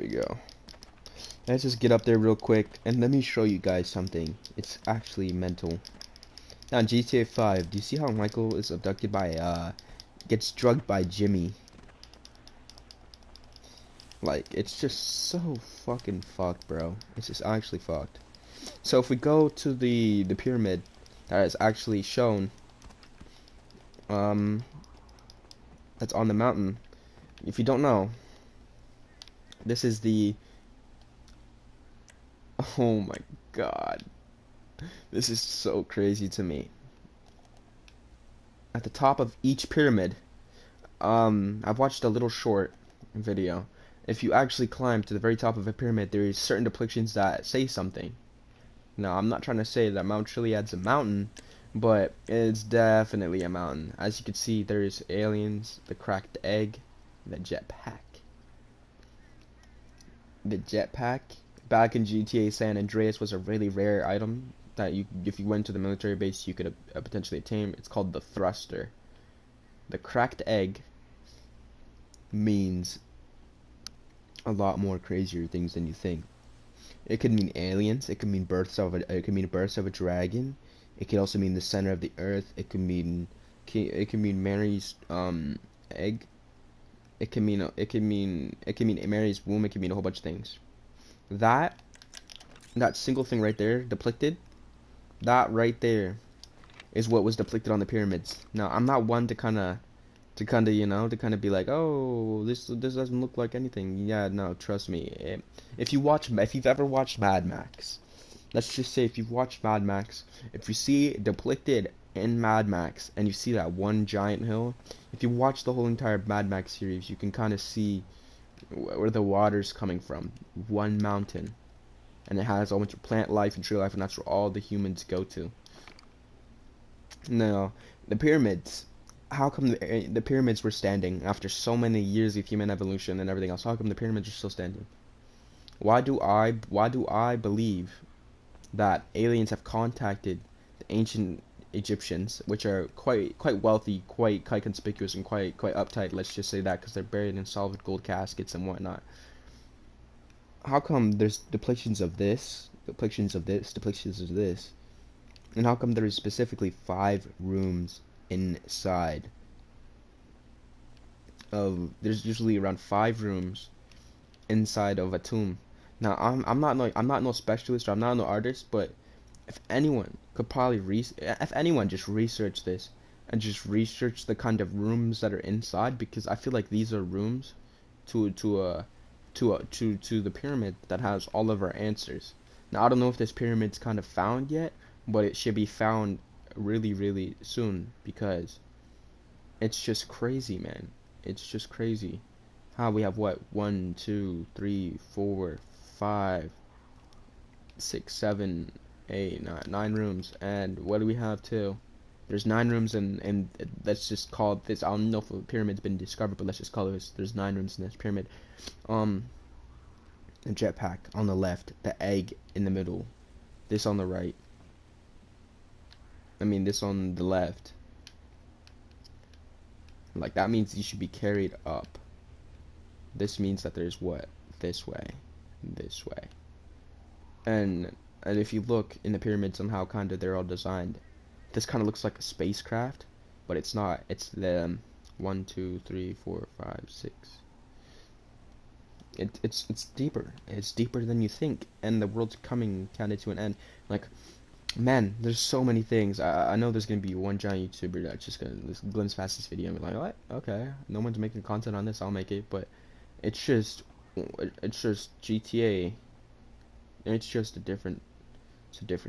you go. Let's just get up there real quick and let me show you guys something. It's actually mental. Now in GTA 5, do you see how Michael is abducted by gets drugged by Jimmy? Like, it's just so fucking fucked, bro. It's just actually fucked. So if we go to the pyramid that is actually shown, that's on the mountain. If you don't know, this is the, oh my god, this is so crazy to me. At the top of each pyramid, I've watched a little short video. If you actually climb to the very top of a pyramid, there is certain depictions that say something. Now, I'm not trying to say that Mount Chiliad's a mountain, but it's definitely a mountain. As you can see, there's aliens, the cracked egg, the jetpack. The jetpack, back in GTA San Andreas, was a really rare item that if you went to the military base, you could potentially obtain. It's called the thruster. The cracked egg means a lot more crazier things than you think. It could mean aliens. It could mean births of a dragon. It could also mean the center of the earth. It could mean Mary's egg. It can mean Mary's womb. It can mean a whole bunch of things. That single thing right there, depicted, that right there is what was depicted on the pyramids. Now, I'm not one to kind of be like, oh, this doesn't look like anything. Yeah, no, trust me. If you've ever watched Mad Max, let's just say if you've watched Mad Max, if you see depicted in Mad Max and you see that one giant hill, if you watch the whole entire Mad Max series, you can kind of see where the water's coming from. One mountain, and it has a whole bunch of plant life and tree life, and that's where all the humans go to. Now, the pyramids. How come the pyramids were standing after so many years of human evolution and everything else? How come the pyramids are still standing? Why do I believe that aliens have contacted the ancient Egyptians, which are quite wealthy, quite conspicuous, and quite uptight? Let's just say that, because they're buried in solid gold caskets and whatnot. How come there's depictions of this, and how come there is specifically 5 rooms inside of, there's usually around 5 rooms inside of a tomb? Now, I'm not no specialist, or I'm not no artist, but if anyone could probably if anyone just research this and just research the kind of rooms that are inside, because I feel like these are rooms to the pyramid that has all of our answers. Now, I don't know if this pyramid's kind of found yet, but it should be found really soon, because it's just crazy, man. It's just crazy how we have, what, 1, 2, 3, 4, 5, 6, 7, 8, 9 rooms, and what do we have too? There's 9 rooms, and let's just call this, I don't know if a pyramid's been discovered, but let's just call it, there's 9 rooms in this pyramid. The jetpack on the left, the egg in the middle, this on the right, this on the left. Like, that means you should be carried up. This means that there's what? This way. And if you look in the pyramid, somehow kind of they're all designed. This kind of looks like a spacecraft, but it's not. It's the 1, 2, 3, 4, 5, 6. It's deeper. It's deeper than you think, and the world's coming kind of to an end. Like, man, there's so many things. I know there's gonna be one giant YouTuber that's just gonna Glenn's fastest video and be like, what? Okay, no one's making content on this, I'll make it. But it's just GTA. It's just a different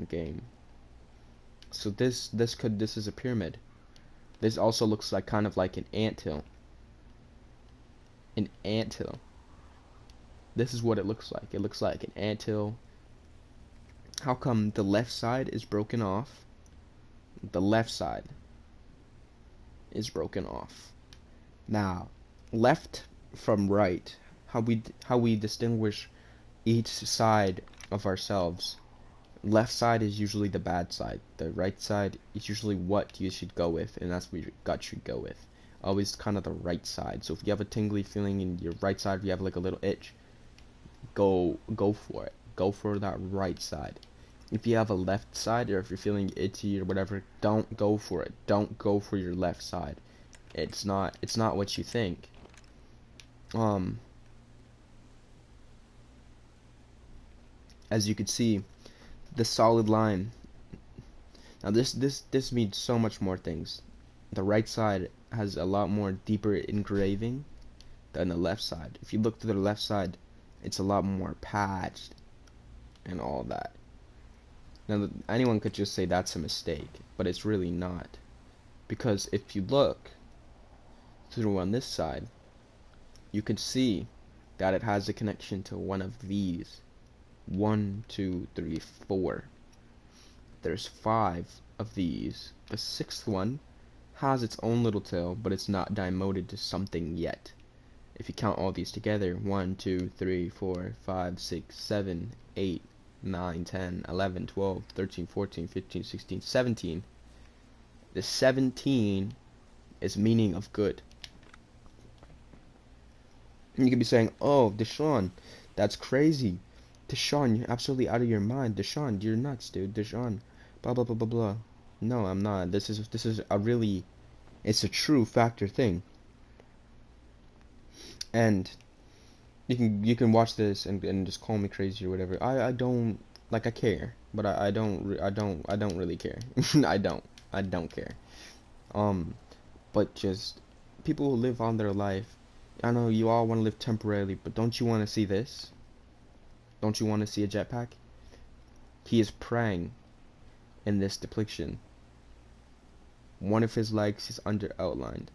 game. So this is a pyramid. This also looks like kind of like an anthill. An anthill. This is what it looks like. It looks like an anthill. How come the left side is broken off? The left side is broken off. Now, left from right, how we distinguish each side of ourselves. Left side is usually the bad side. The right side is usually what you should go with, and that's what your gut should go with. Always kind of the right side. So if you have a tingly feeling in your right side, if you have like a little itch, go for it. Go for that right side. If you have a left side, or if you're feeling itchy or whatever, don't go for it. Don't go for your left side. It's not what you think. As you could see, the solid line. Now this means so much more things. The right side has a lot more deeper engraving than the left side. If you look to the left side, it's a lot more patched and all that. Now, anyone could just say that's a mistake, but it's really not. Because if you look through on this side, you can see that it has a connection to one of these. 1, 2, 3, 4. There's 5 of these. The 6th one has its own little tail, but it's not demoted to something yet. If you count all these together, 1, 2, 3, 4, 5, 6, 7, 8, 9, 10, 11, 12, 13, 14, 15, 16, 17. The 17 is meaning of good. And you could be saying, oh, Deshaun, that's crazy. Deshaun, you're absolutely out of your mind. Deshaun, you're nuts, dude. Deshaun, blah, blah, blah, blah, blah. No, I'm not. This is a really, it's a true factor thing. And you can watch this and just call me crazy or whatever. I don't, like, I care, but I don't really care. I don't care. But just people who live on their life, I know you all want to live temporarily, but don't you want to see this? Don't you want to see a jetpack? He is praying in this depiction. One of his legs is under outlined.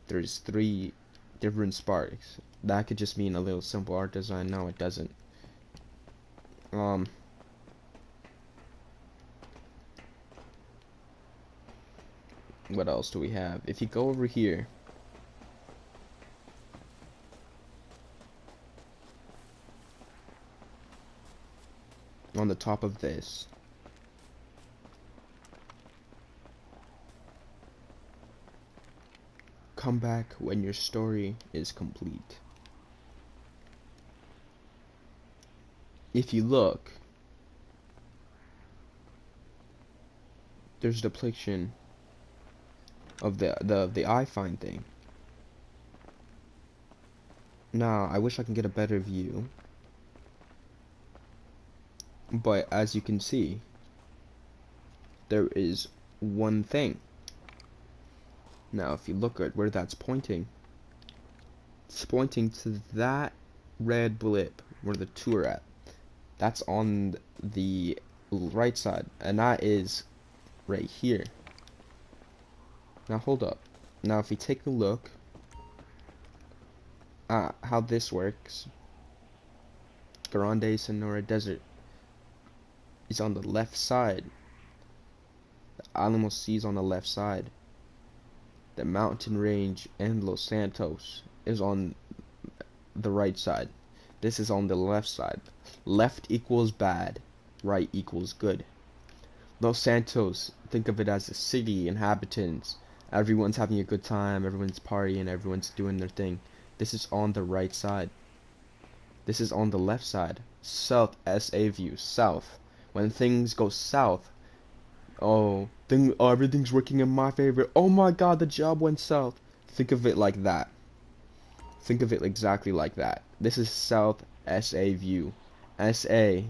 There's 3 different sparks. That could just mean a little simple art design. No, it doesn't. What else do we have? If you go over here, on the top of this, come back when your story is complete. If you look, there's a depiction of the I find thing. Now, I wish I can get a better view, but as you can see, there is one thing. Now, if you look at where that's pointing, it's pointing to that red blip where the 2 are at. That's on the right side, and that is right here. Now, hold up. Now, if we take a look at how this works, Grande Sonora Desert is on the left side. The Alamo Sea is on the left side. The mountain range and Los Santos is on the right side. This is on the left side. Left equals bad, right equals good. Los Santos, think of it as a city, inhabitants. Everyone's having a good time, everyone's partying, everyone's doing their thing. This is on the right side. This is on the left side. South, SA view, south. When things go south, everything's working in my favor. Oh my god, the job went south. Think of it like that. Think of it exactly like that. This is South SA view. SA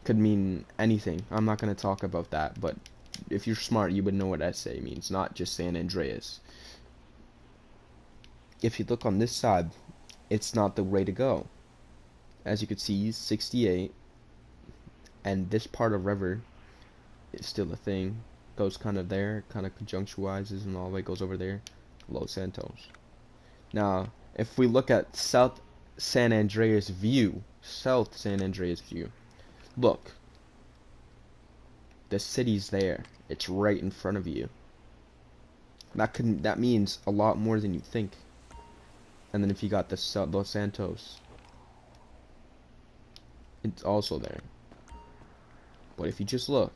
could mean anything. I'm not going to talk about that, but if you're smart, you would know what SA means, not just San Andreas. If you look on this side, it's not the way to go. As you can see, 68, and this part of river is still a thing. Goes kind of there, kind of conjunctualizes and all the way goes over there. Los Santos. Now, if we look at South San Andreas view, look, the city's there. It's right in front of you. That means a lot more than you think. And then if you got the Los Santos, it's also there. But if you just look,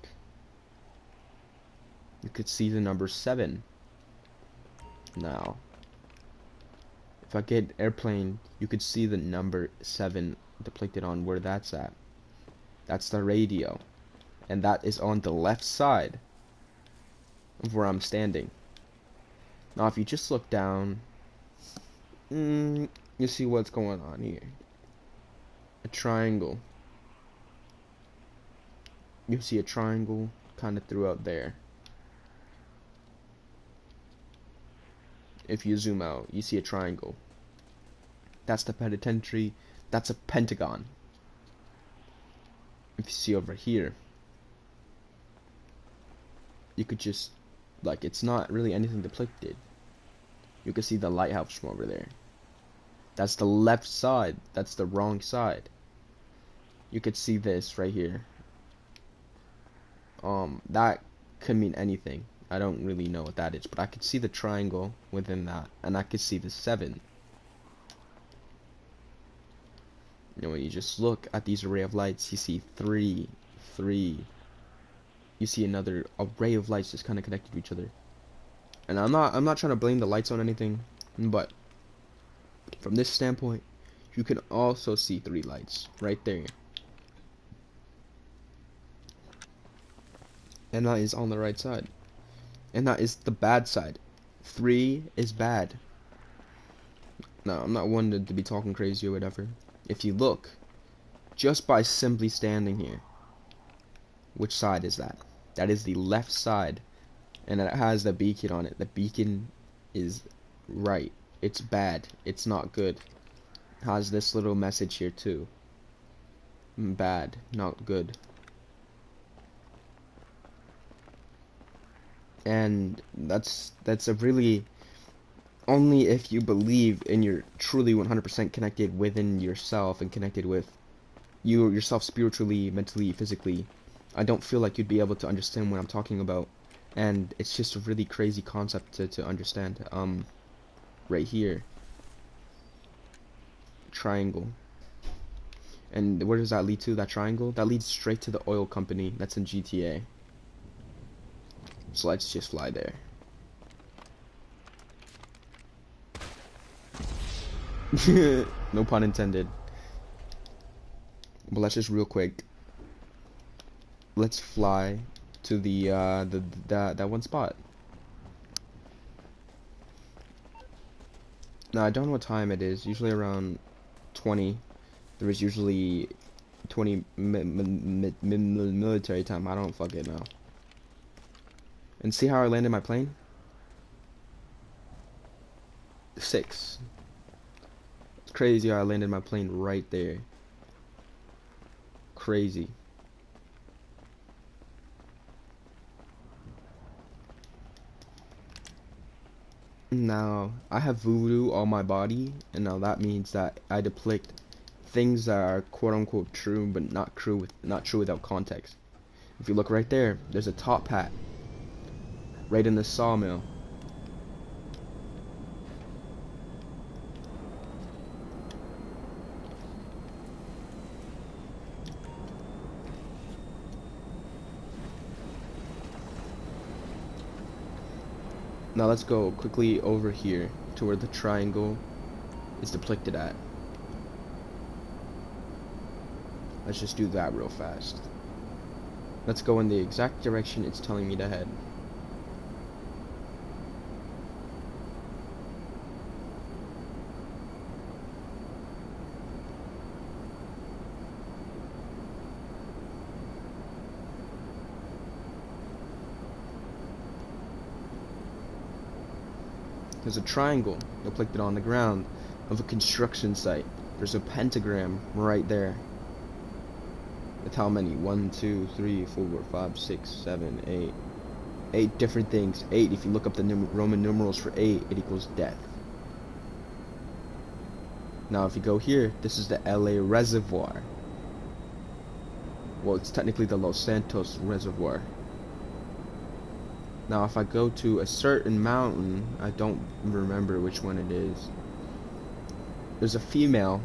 you could see the number 7. Now, if I get airplane, you could see the number 7 depicted on where that's at. That's the radio. And that is on the left side of where I'm standing. Now if you just look down, you see what's going on here. A triangle. You see a triangle kind of throughout there. If you zoom out, you see a triangle. That's the penitentiary. That's a pentagon. If you see over here, you could just, like, it's not really anything depicted. You can see the lighthouse from over there. That's the left side. That's the wrong side. You could see this right here. That could mean anything. I don't really know what that is, but I could see the triangle within that, and I could see the 7. You know, when you just look at these array of lights, you see 3, 3. You see another array of lights just kind of connected to each other. And I'm not trying to blame the lights on anything, but from this standpoint, you can also see 3 lights right there. And that is on the right side. And that is the bad side. 3 is bad. Now, I'm not one to be talking crazy or whatever. If you look, just by simply standing here, which side is that? That is the left side. And it has the beacon on it. The beacon is right. It's bad. It's not good. It has this little message here too. Bad, not good. And that's a really, only if you believe and you're truly 100% connected within yourself and connected with yourself spiritually, mentally, physically. I don't feel like you'd be able to understand what I'm talking about, and it's just a really crazy concept to understand. Right here, triangle, and where does that lead to? That triangle that leads straight to the oil company that's in GTA. So let's just fly there. No pun intended. But let's just real quick. Let's fly to that one spot. Now I don't know what time it is. Usually around 20. There is usually 20 military time. I don't fucking know. And see how I landed my plane? 6. It's crazy how I landed my plane right there. Crazy. Now, I have voodoo on my body, and now that means that I depict things that are quote-unquote true, but not true without context. If you look right there, there's a top hat. Right in the sawmill. Now let's go quickly over here to where the triangle is depicted at. Let's just do that real fast. Let's go in the exact direction it's telling me to head. There's a triangle depicted on the ground of a construction site. There's a pentagram right there. With how many? 1, 2, 3, 4, 5, 6, 7, 8. 8 different things. 8, if you look up the Roman numerals for 8, it equals death. Now if you go here, this is the LA Reservoir. Well, it's technically the Los Santos Reservoir. Now if I go to a certain mountain, I don't remember which one it is. There's a female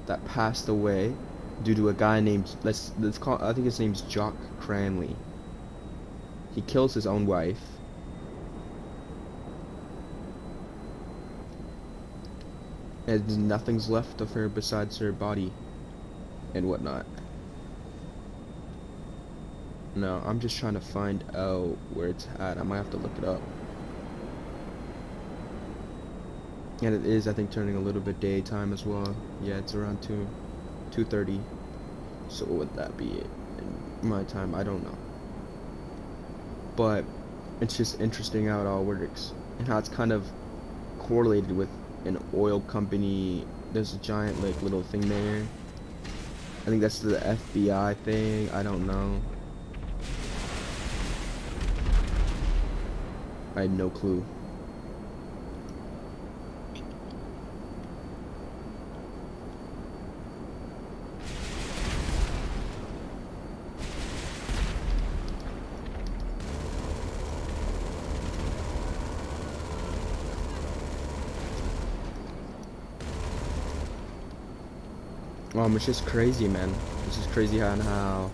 that passed away due to a guy named, let's call, I think his name's Jock Cranley. He kills his own wife. And nothing's left of her besides her body. and whatnot. No, I'm just trying to find out where it's at. I might have to look it up. And it is, I think, turning a little bit daytime as well. Yeah, it's around 2:30. So what would that be in my time? I don't know. But it's just interesting how it all works and how it's kind of correlated with an oil company. There's a giant like little thing there. I think that's the FBI thing. I don't know. I had no clue. It's just crazy, man. It's just crazy how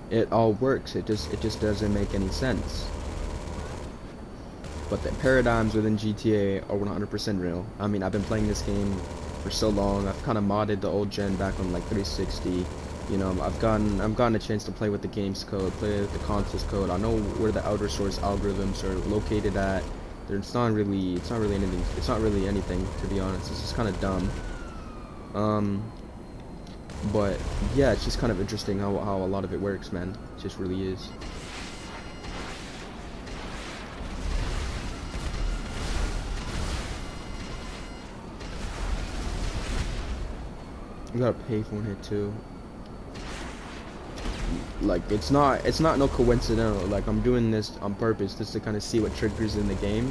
it all works. It just doesn't make any sense. But the paradigms within GTA are 100% real. I mean, I've been playing this game for so long. I've kind of modded the old gen back on like 360. You know, I've gotten a chance to play with the game's code, play with the console's code. I know where the outer source algorithms are located at. It's not really anything. It's not really anything, to be honest. It's just kind of dumb. But yeah, it's just kind of interesting how a lot of it works, man. It just really is. You gotta pay for it too. Like it's not no coincidental. Like I'm doing this on purpose just to kind of see what triggers in the game,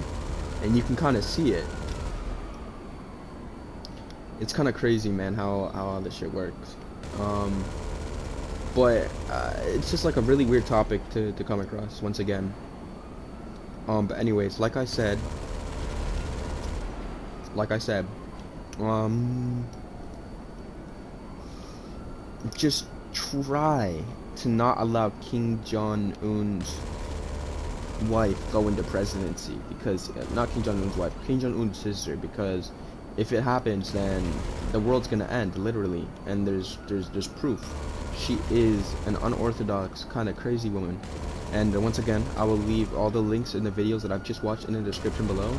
and you can kind of see it. It's kind of crazy, man, how all this shit works. But it's just like a really weird topic to come across once again. But anyways, like I said, just try to not allow Kim Jong-un's wife go into presidency, because not Kim Jong-un's wife, Kim Jong-un's sister, because if it happens, then the world's gonna end, literally. And there's proof. She is an unorthodox, kind of crazy woman. And once again, I will leave all the links in the videos that I've just watched in the description below.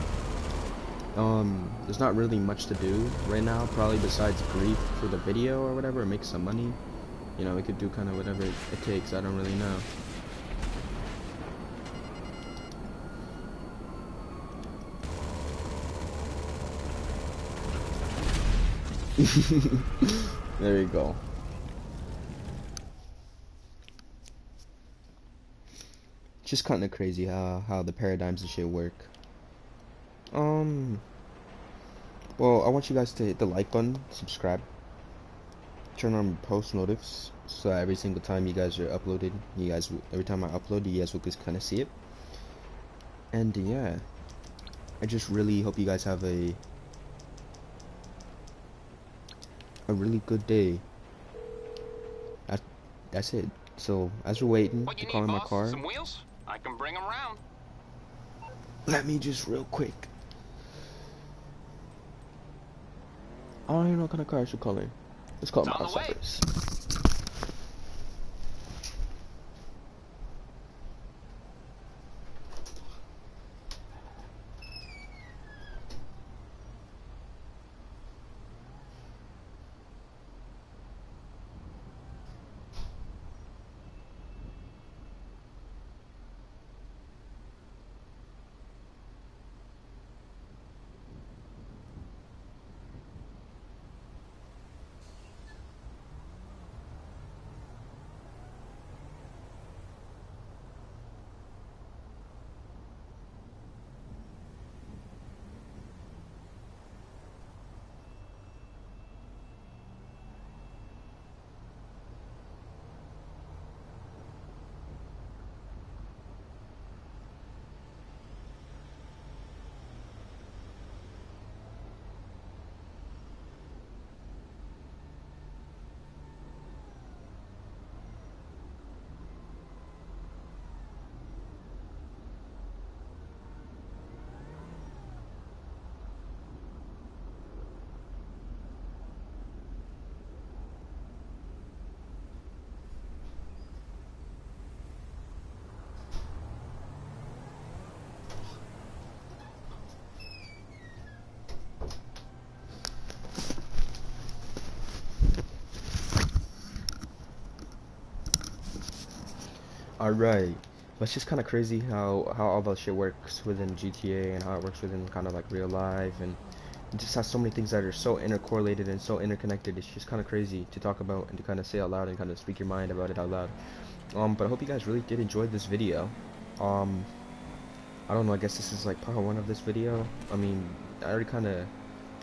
There's not really much to do right now, probably besides grief for the video or whatever, or make some money. You know, we could do kind of whatever it takes. I don't really know. There you go. Just kind of crazy how the paradigms and shit work. Well, I want you guys to hit the like button, subscribe, turn on post notifs, so every single time you guys are uploaded, every time I upload, you guys will just kind of see it. And yeah, I just really hope you guys have a really good day. That's it. So as we're waiting to call in my car, some wheels? I can bring them around. let me just real quick. I don't even know what kind of car I should call in. Let's call it my Alzheimer's. Alright. But it's just kind of crazy how all that shit works within GTA and how it works within kind of like real life, and it just has so many things that are so intercorrelated and so interconnected. It's just kind of crazy to talk about and to kind of say out loud and kind of speak your mind about it out loud. But I hope you guys really did enjoy this video. Um, I don't know, I guess this is like part one of this video. I mean, I already kind of,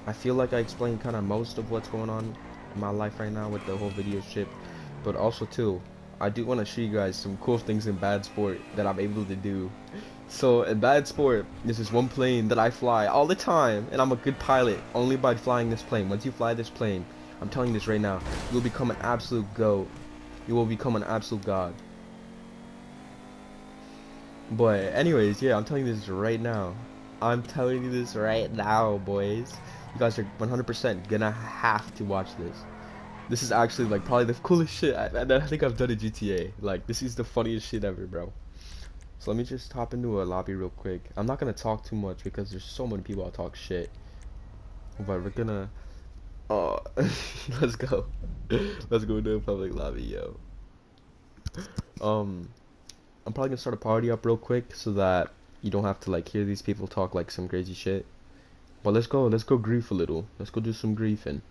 I feel like I explained kind of most of what's going on in my life right now with the whole video shit. But also too, I do want to show you guys some cool things in Bad Sport that I'm able to do. So in Bad Sport, this is one plane that I fly all the time, and I'm a good pilot only by flying this plane. Once you fly this plane, I'm telling you this right now, you will become an absolute GOAT. You will become an absolute god. But anyways, yeah, I'm telling you this right now. I'm telling you this right now, boys. You guys are 100% gonna have to watch this. This is actually like probably the coolest shit I think I've done in GTA. Like, this is the funniest shit ever, bro. So let me just hop into a lobby real quick. I'm not gonna talk too much because there's so many people that talk shit. But we're gonna let's go. Let's go into a public lobby, yo. I'm probably gonna start a party up real quick so that you don't have to like hear these people talk like some crazy shit. But let's go grief a little. Let's go do some griefing.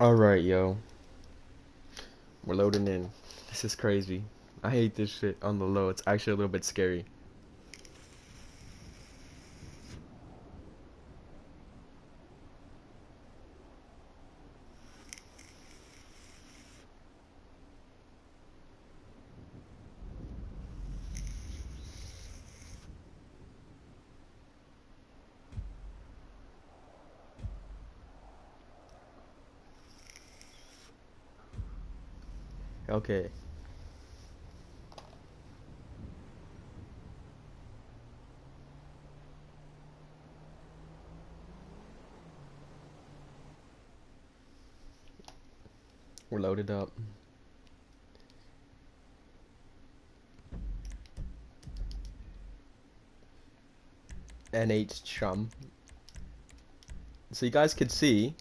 Alright, yo. We're loading in. This is crazy. I hate this shit on the low. It's actually a little bit scary. Okay. We're loaded up. NH chum. So you guys can see,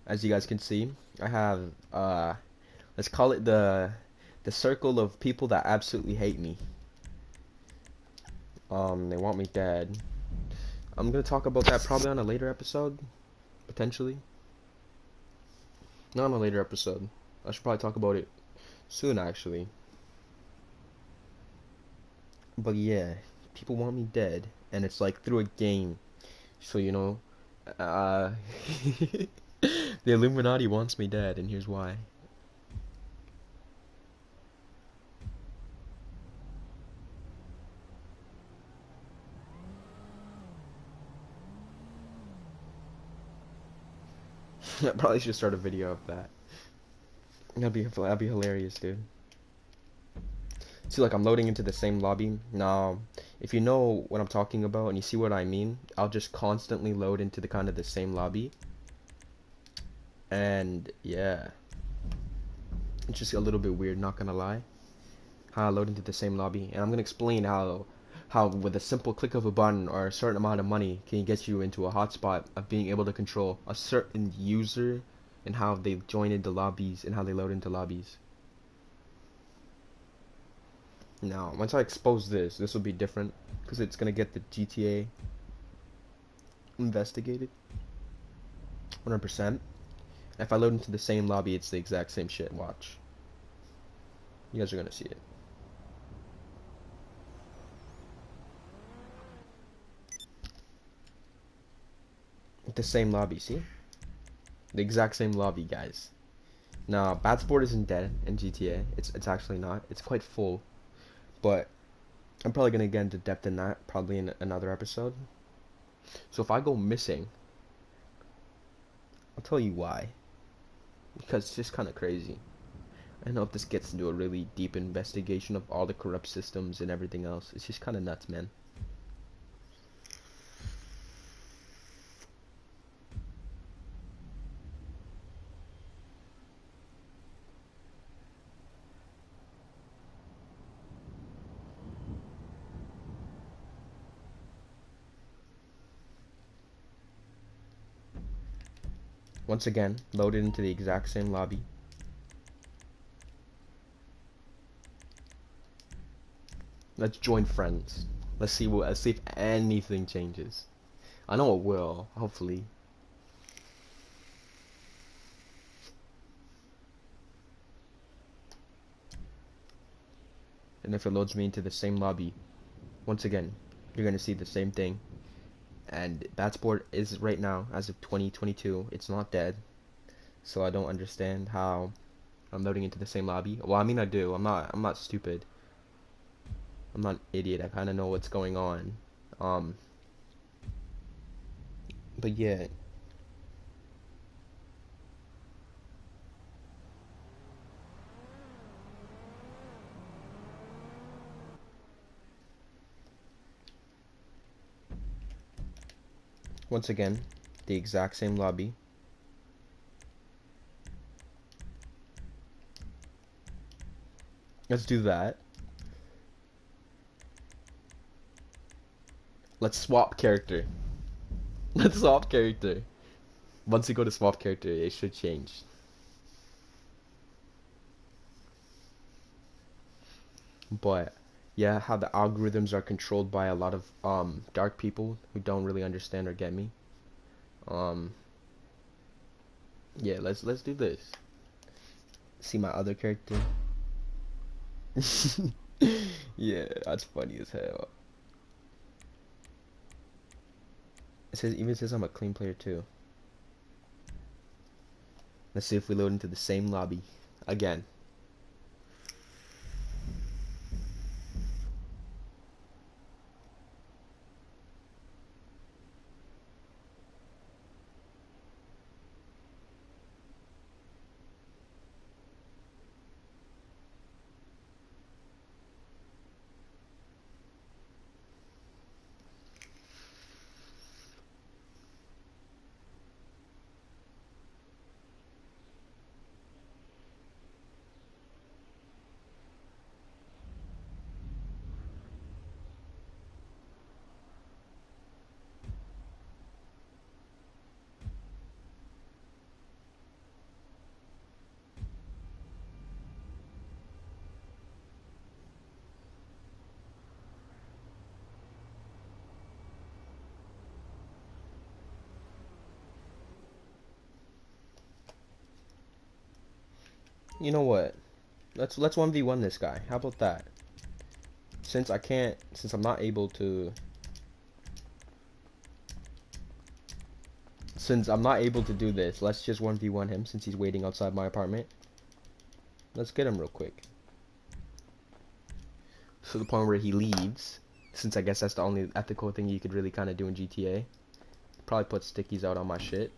as you guys can see, I have let's call it the circle of people that absolutely hate me. They want me dead. I'm gonna talk about that probably on a later episode, potentially. Not on a later episode. I should probably talk about it soon, actually. But yeah, people want me dead, and it's like through a game. So you know, uh, the Illuminati wants me dead, and here's why. I probably should start a video of that. That'd be hilarious, dude. See, like I'm loading into the same lobby. Now, if you know what I'm talking about and you see what I mean, I'll just constantly load into the kind of the same lobby. And yeah, it's just a little bit weird, not gonna lie. How I load into the same lobby, and I'm gonna explain how with a simple click of a button or a certain amount of money can get you into a hotspot of being able to control a certain user and how they join into lobbies and how they load into lobbies. Now, once I expose this will be different because it's gonna get the GTA investigated 100%. If I load into the same lobby, it's the exact same shit. Watch. You guys are gonna see it. The same lobby, see? The exact same lobby, guys. Now, Bad Sport isn't dead in GTA. It's actually not. It's quite full. But I'm probably gonna get into depth in that probably in another episode. So if I go missing, I'll tell you why. Because it's just kind of crazy. I don't know if this gets into a really deep investigation of all the corrupt systems and everything else. It's just kind of nuts, man. Once again, loaded into the exact same lobby. Let's join friends. Let's see if anything changes. I know it will, hopefully. And if it loads me into the same lobby, once again, you're gonna see the same thing. And Batsport is right now, as of 2022, it's not dead. So I don't understand how I'm loading into the same lobby. Well, I mean I do. I'm not stupid. I'm not an idiot. I kind of know what's going on. But yeah. Once again, the exact same lobby. Let's do that. Let's swap character. Let's swap character. Once you go to swap character, it should change. But yeah, how the algorithms are controlled by a lot of dark people who don't really understand or get me. Yeah, let's do this. See my other character. Yeah, that's funny as hell. It even says I'm a clean player too. Let's see if we load into the same lobby again. You know what? Let's 1v1 this guy. How about that? Since I'm not able to do this, let's just 1v1 him since he's waiting outside my apartment. Let's get him real quick. To the point where he leaves, since I guess that's the only ethical thing you could really kind of do in GTA. Probably put stickies out on my shit.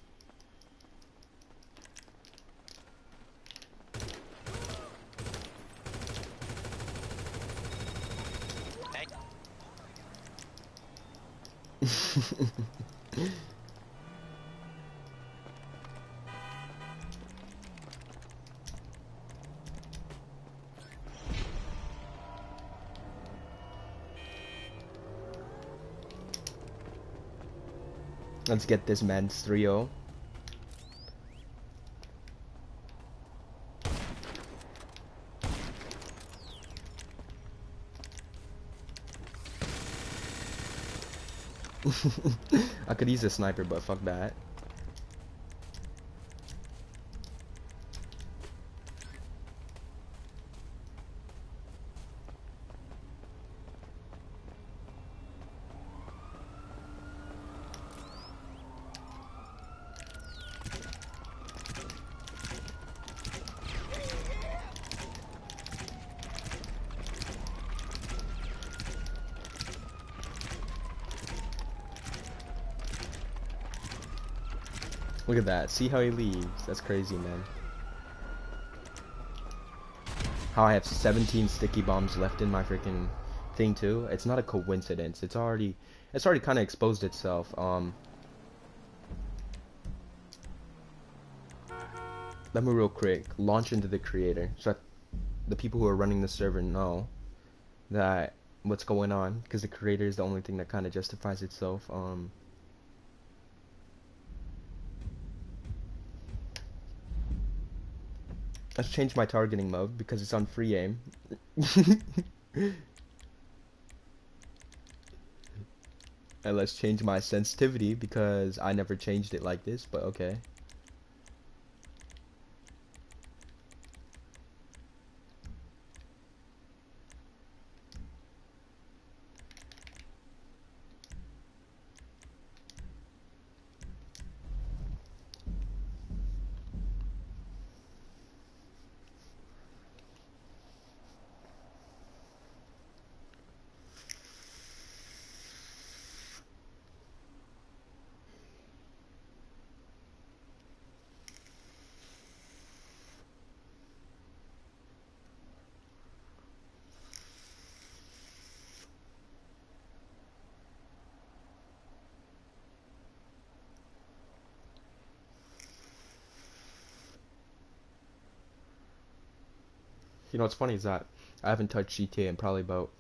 Let's get this man's 3-0. I could use a sniper, but fuck that. Look at that. See how he leaves. That's crazy, man. How I have 17 sticky bombs left in my freaking thing too. It's not a coincidence. It's already kind of exposed itself. Let me real quick launch into the creator so that the people who are running the server know that what's going on, because the creator is the only thing that kind of justifies itself. Let's change my targeting mode because it's on free aim. And let's change my sensitivity because I never changed it like this, but okay. You know what's funny is that I haven't touched GTA in probably about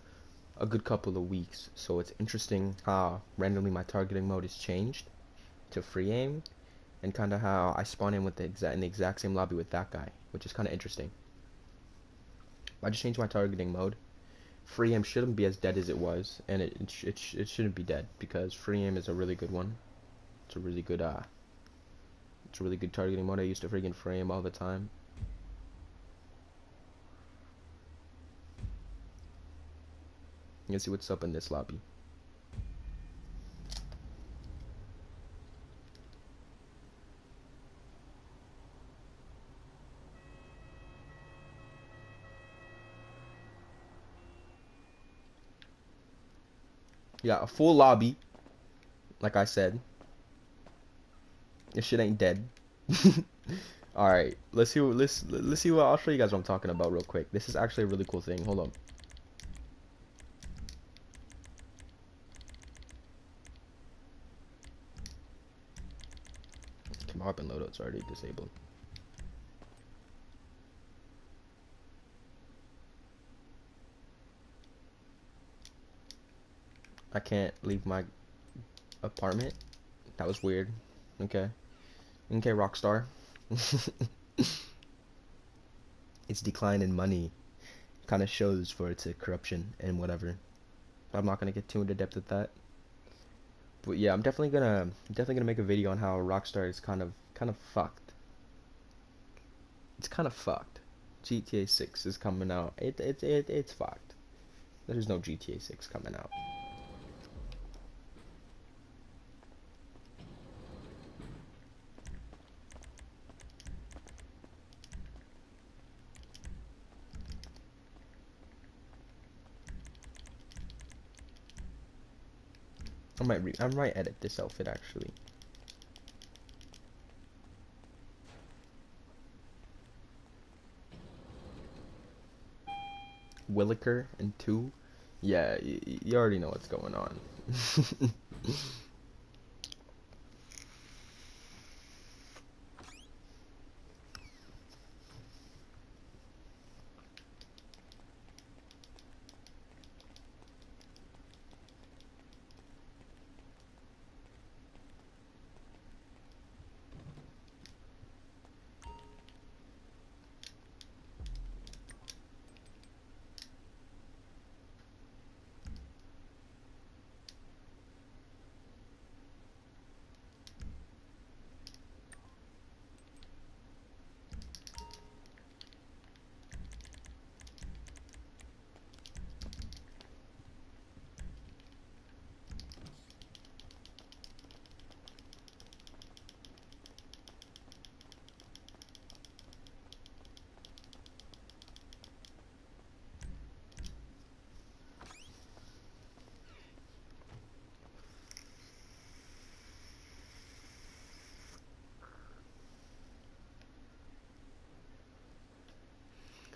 a good couple of weeks, so it's interesting how randomly my targeting mode is changed to free aim, and kind of how I spawn in with the exact same lobby with that guy, which is kind of interesting. I just changed my targeting mode. Free aim shouldn't be as dead as it was, and it shouldn't be dead because free aim is a really good one. It's a really good targeting mode. I used to friggin' free aim all the time. Let's see what's up in this lobby. Yeah, a full lobby. Like I said, this shit ain't dead. All right, let's see. Let's see what I'll show you guys what I'm talking about real quick. This is actually a really cool thing. Hold on. Come up and loadout's already disabled. I can't leave my apartment. That was weird. Okay. Okay, Rockstar. Its decline in money kind of shows for its corruption and whatever. I'm not gonna get too into depth with that. But yeah, I'm definitely gonna make a video on how Rockstar is kind of fucked. It's kind of fucked. GTA 6 is coming out. It's fucked. There's no GTA 6 coming out. I might edit this outfit actually. Williker and 2. Yeah, you already know what's going on.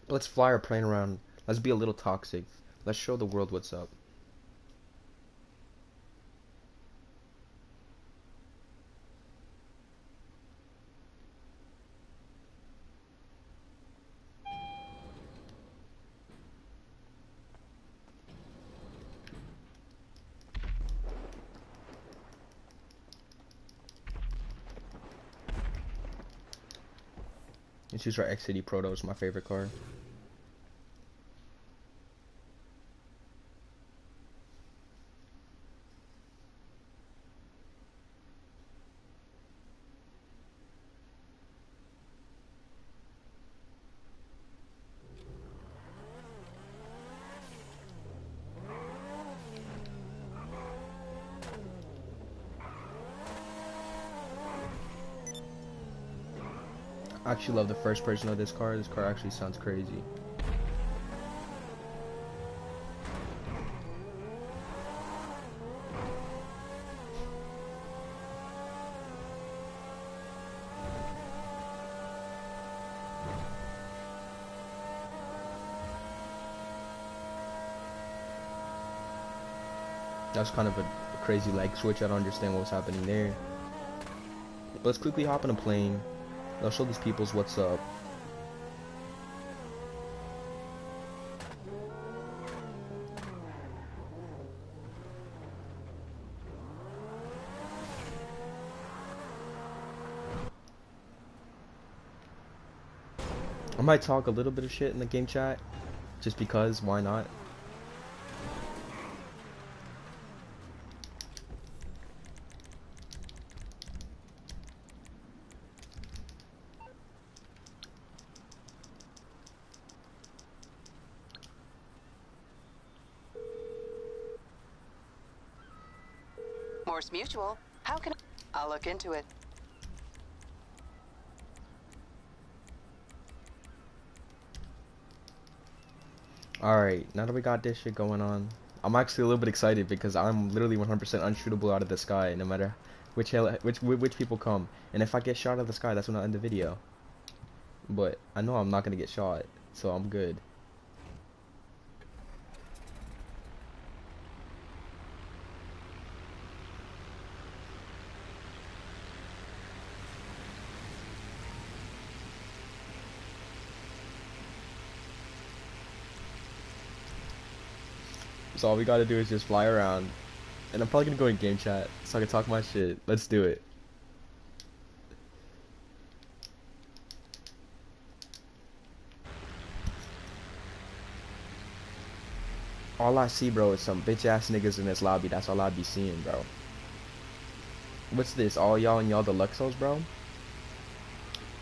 Let's fly our plane around. Let's be a little toxic. Let's show the world what's up. Let's choose our X-City Proto. It's my favorite car. I actually love the first person of this car. This car actually sounds crazy. That's kind of a crazy leg switch. I don't understand what was happening there. But let's quickly hop in a plane. I'll show these peoples what's up. I might talk a little bit of shit in the game chat, just because, why not? Morse Mutual. How can I'll look into it. Alright, now that we got this shit going on, I'm actually a little bit excited because I'm literally 100% unshootable out of the sky, no matter which people come. And if I get shot out of the sky, that's when I'll end the video. But I know I'm not gonna get shot, so I'm good. So all we gotta do is just fly around. And I'm probably gonna go in game chat so I can talk my shit. Let's do it. All I see, bro, is some bitch ass niggas in this lobby. That's all I be seeing, bro. What's this? All y'all and y'all Deluxos, bro?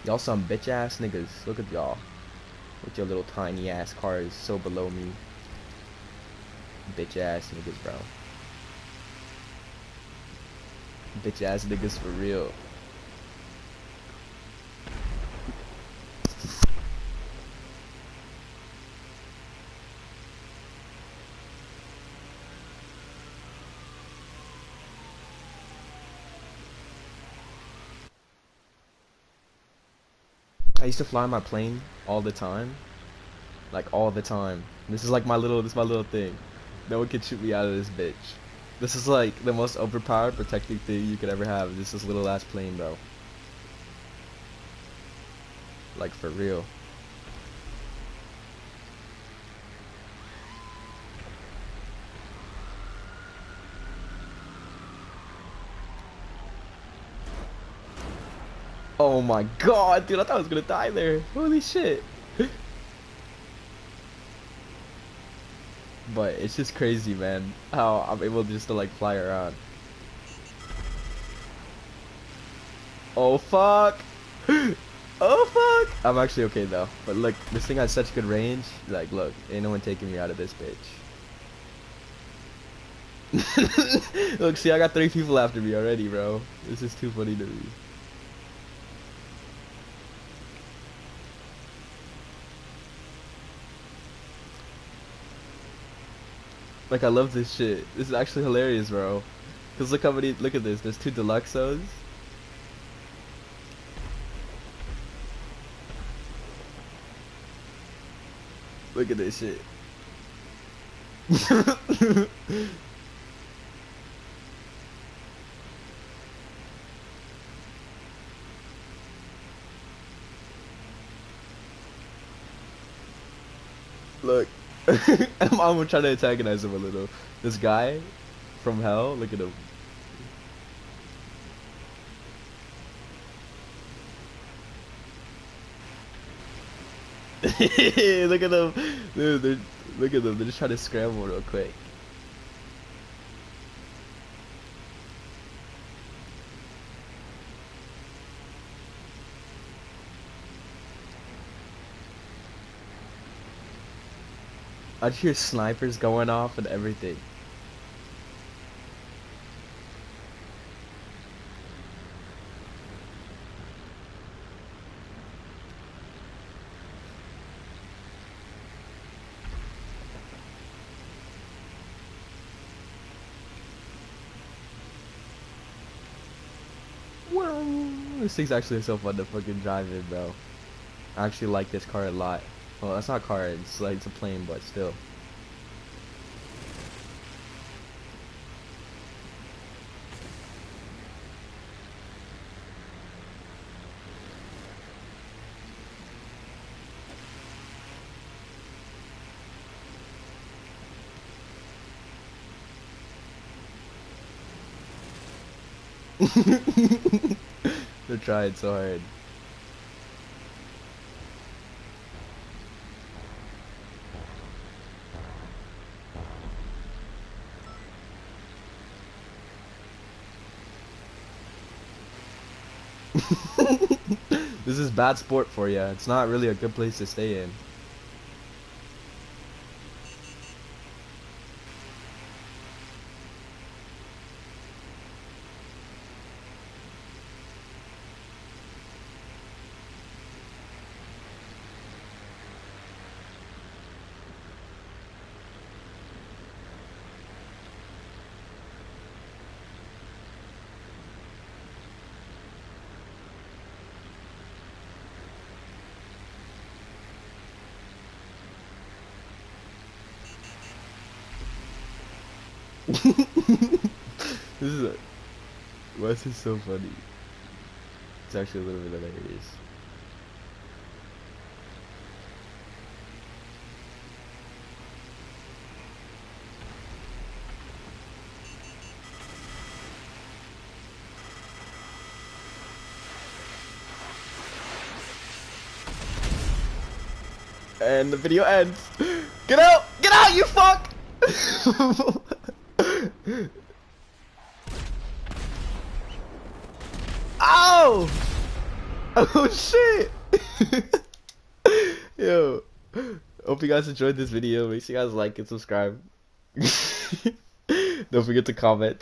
Y'all some bitch ass niggas. Look at y'all. With your little tiny ass cars so below me. Bitch ass niggas, bro. Bitch ass niggas for real. I used to fly my plane all the time. Like all the time. This is like my little thing. No one can shoot me out of this bitch. This is like the most overpowered protecting thing you could ever have. This is little ass plane, bro. Like for real. Oh my god, dude, I thought I was gonna die there. Holy shit. But it's just crazy, man, how I'm able just to like fly around. Oh fuck. Oh fuck. I'm actually okay though. But look, this thing has such good range. Like, look, ain't no one taking me out of this bitch. Look, see, I got 3 people after me already, bro. This is too funny to me. Like, I love this shit. This is actually hilarious, bro. Cause look how many. Look at this. There's 2 Deluxos. Look at this shit. Look. I'm trying to antagonize him a little. This guy from hell, look at him. Look at them. Dude, look at them. They're just trying to scramble real quick. I hear snipers going off and everything. This thing's actually so fun to fucking drive in, bro. I actually like this car a lot. Well, that's not a car, it's like, it's a plane, but still. They're trying so hard. This is bad sport for you. It's not really a good place to stay in. Why is this so funny? It's actually a little bit hilarious. And the video ends. Get out! Get out, you fuck! Ow! Oh shit! Yo, hope you guys enjoyed this video. Make sure you guys like and subscribe. Don't forget to comment.